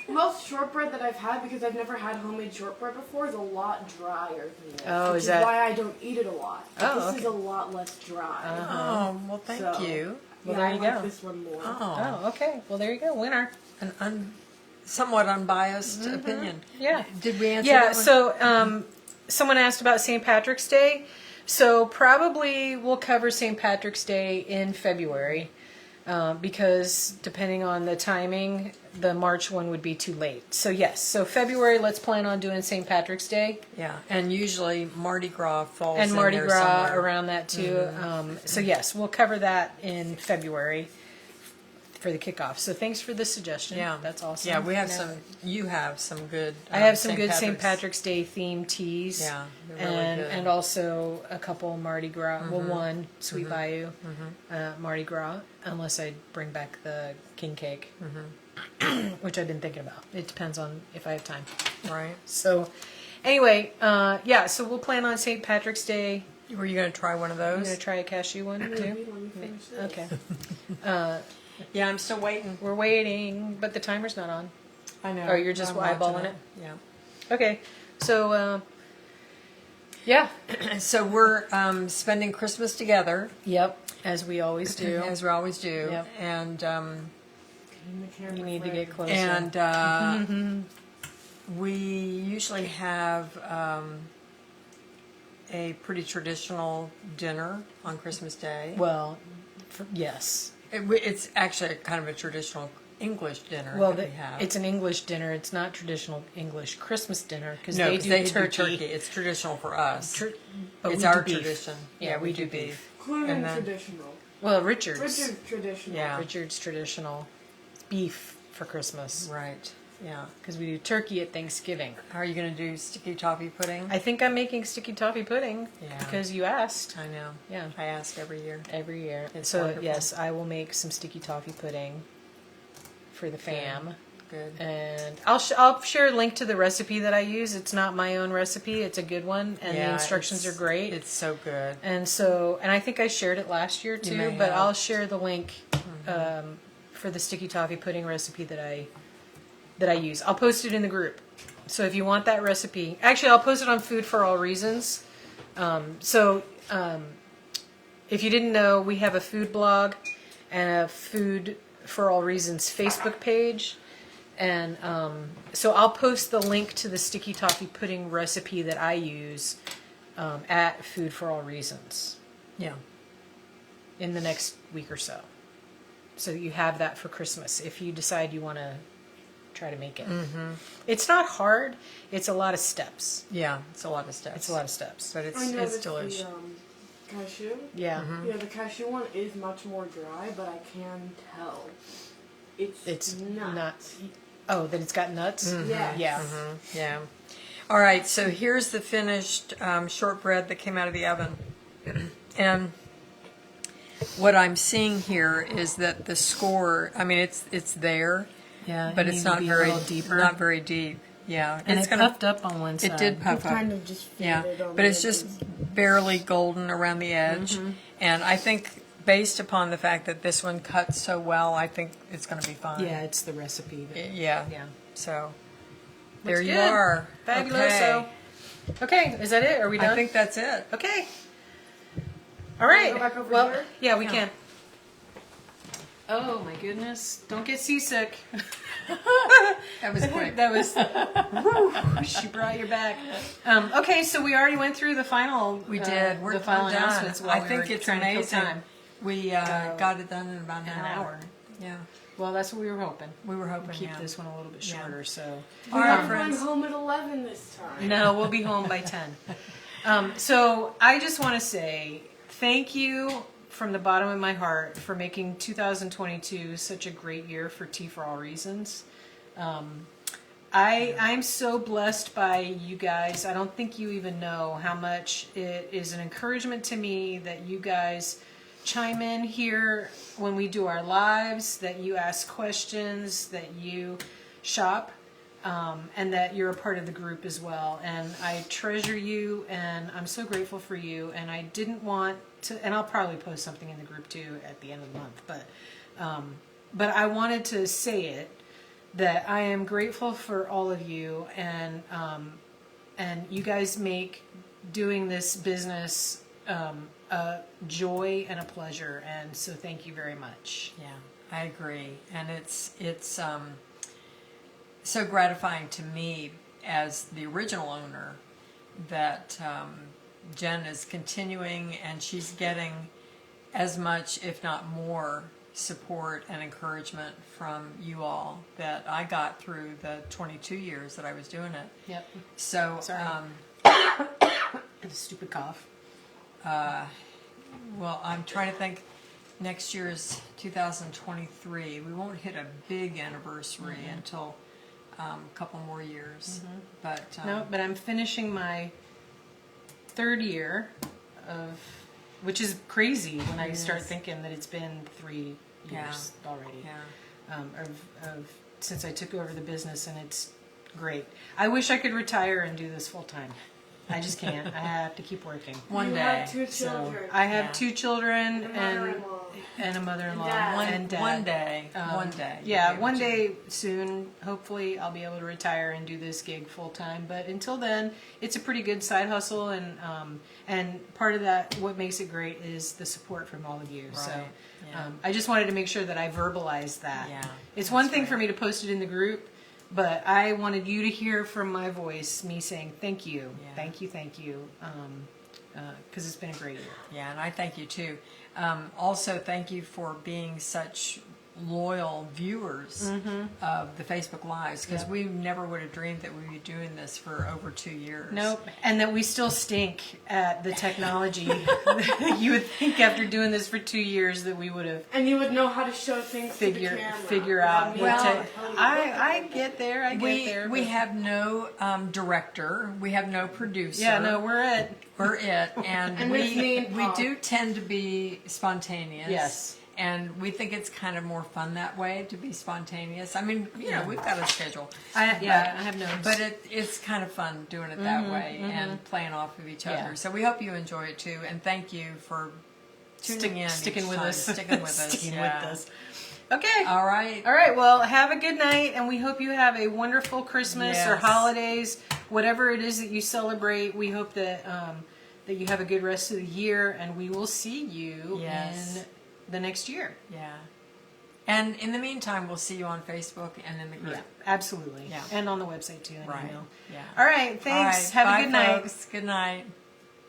Most shortbread that I've had, because I've never had homemade shortbread before, is a lot drier than this. Oh, which is that- why I don't eat it a lot. Oh, This okay. is a lot less dry. Oh, well, thank So- you. Well, yeah, there I you like go. this one more. Oh, Oh, okay. Well, there you go. Winner. an somewhat unbiased opinion. Yeah. Did we answer Yeah, that one? so someone asked about St. Patrick's Day. So probably we'll cover St. Patrick's Day in February because depending on the timing, the March one would be too late. So yes, so February, let's plan on doing St. Patrick's Day. Yeah, and usually Mardi Gras falls And in Mardi there Gras somewhere. around that too. So yes, we'll cover that in February for the kickoff. So thanks for the suggestion. Yeah, That's awesome. Yeah, we have Yeah. some. You have some good. I have some good St. Patrick's Day themed teas. Yeah, they're really and good. and also a couple Mardi Gras. Well, one Sweet Bayou Mardi Gras, unless I bring back the king cake, which I've been thinking about. It depends on if I have time. Right. So, anyway, yeah. So we'll plan on St. Patrick's Day. Were you going to try one of I'm those? gonna try a cashew one Maybe, too. let me finish this. Okay, Yeah, I'm still waiting. we're waiting, but the timer's not on. I know. Oh, you're just I'm watching eyeballing it? Yeah. Okay, so yeah. So we're spending Christmas together, Yep, as we always do. as we always do, Yep. and In the camera You need to frame. get closer. and we usually have a pretty traditional dinner on Christmas Day. Well, yes. It's actually kind of a traditional English dinner Well, that we have. it's an English dinner. It's not traditional English Christmas dinner because no, they 'cause do they turkey. do turkey. It's traditional for us. But It's we our do beef. tradition. Yeah, we do beef. Including And then- traditional. Well, Richard's. Richard's traditional. Yeah. Richard's traditional. It's beef for Christmas Right. Yeah. because we do turkey at Thanksgiving. How are you going to do sticky toffee pudding? I think I'm making sticky toffee pudding Yeah. because you asked I know. Yeah. I ask every year. every year. It's So wonderful. yes, I will make some sticky toffee pudding for the fam. Good. And I'll share a link to the recipe that I use. It's not my own recipe. It's a good one, and the Yeah, instructions are it's- great. It's so good. And so, and I think I shared it last year too, may but have. I'll share the link for the sticky toffee pudding recipe that I use. I'll post it in the group. So if you want that recipe, actually, I'll post it on Food for All Reasons. If you didn't know, we have a food blog and a Food for All Reasons Facebook page. And so I'll post the link to the sticky toffee pudding recipe that I use at Food for All Reasons Yeah. in the next week or so. So you have that for Christmas if you decide you want to try to make it. Mm-hmm. It's not hard. It's a lot of steps. Yeah. It's a lot of steps. It's a lot of steps. But it's I know that delicious. the cashew. Yeah. Yeah, the cashew one is much more dry, but I can tell It's nuts. not. Oh, that it's got nuts? Yes. Yeah. Yeah. All right. So here's the finished shortbread that came out of the oven. And what I'm seeing here is that the score, I mean, it's there, Yeah. but you it's need to not be very a little deeper. not very deep. Yeah. And it's it gonna puffed up on one side. it did puff It up. kind of just Yeah, faded on but the it's just edges. barely golden around the edge. Mm-hmm. And I think based upon the fact that this one cuts so well, I think it's going to be fine. Yeah, it's the recipe. Yeah. Yeah. So there you good. are. Fabuloso. Okay, is that it? Are we Okay. done? I think that's it. Okay. All right. Go back over well, here? yeah, we Yeah. can. Oh my goodness! Don't get seasick. That was quick. That was. Whew, she brought you back. Okay, so we already went through the final. We did. We're the final we're done. announcements. While I we think were it's trying to kill amazing. time. We got it done in about an hour. Yeah, Well, that's what we were hoping. we were hoping. Keep yeah. this one a little bit Yeah. shorter. So. All We're right, going friends. home at 11 this time. No, we'll be home by 10. So I just want to say thank you from the bottom of my heart for making 2022 such a great year for Tea for All Reasons. I'm so blessed by you guys. I don't think you even know how much it is an encouragement to me that you guys chime in here when we do our lives, that you ask questions, that you shop, and that you're a part of the group as well. And I treasure you, and I'm so grateful for you. And I didn't want to, and I'll probably post something in the group too at the end of the month, but I wanted to say it, that I am grateful for all of you, and you guys make doing this business a joy and a pleasure, and so thank you very much. Yeah, I agree, and it's so gratifying to me as the original owner that Jen is continuing, and she's getting as much, if not more, support and encouragement from you all that I got through the 22 years that I was doing it. Yep. So, Sorry. Stupid cough. well, I'm trying to think. Next year's 2023. We won't hit a big anniversary until a couple more years. But No, but I'm finishing my 3rd year of, which is crazy when I start thinking that it's been 3 years already. yeah. Of since I took over the business, and it's great. I wish I could retire and do this full time. I just can't. I have to keep working. One You day. have 2 So children. I have Yeah. 2 children and a and mother-in-law. a mother-in-law Dad. and dad. One day. Um, One day. Yeah, you'll be one able to. day soon, hopefully, I'll be able to retire and do this gig full time. But until then, it's a pretty good side hustle, and part of that, what makes it great, is the support from all of you. So Right, yeah. I just wanted to make sure that I verbalized that. Yeah, It's that's one thing right. for me to post it in the group, but I wanted you to hear from my voice, me saying thank you, Yeah. thank you, thank you, because it's been a great year. Yeah, and I thank you too. Also, thank you for being such loyal viewers of the Facebook Lives, because Yeah. we never would have dreamed that we'd be doing this for over 2 years. Nope. And that we still stink at the technology. You would think after doing this for 2 years that we would have And you would know how to show things to the figure camera. out without what me to. having tell you I what to get there. I get there. We but- have no director. We have no producer. Yeah. No, we're at. We're it, and, And it's me and we Paul. do tend to be spontaneous. Yes. And we think it's kind of more fun that way, to be spontaneous. I mean, you know, we've got a schedule. I have noticed. But it's kind of fun doing it that way and playing off of each Yeah. other. So we hope you enjoy it too, and thank you for tuning in, sticking each with time, us, sticking with us, sticking yeah. with us. Okay. All right. All right. Well, have a good night, and we hope you have a wonderful Christmas or Yes. holidays, whatever it is that you celebrate. We hope that that you have a good rest of the year, and we will see you Yes. in the next year. Yeah. And in the meantime, we'll see you on Facebook and in the group. Yeah, absolutely. Yeah. And on the website too, and Right. email. Yeah. All right. Thanks. All right. Have a Bye, good night. folks. Good night.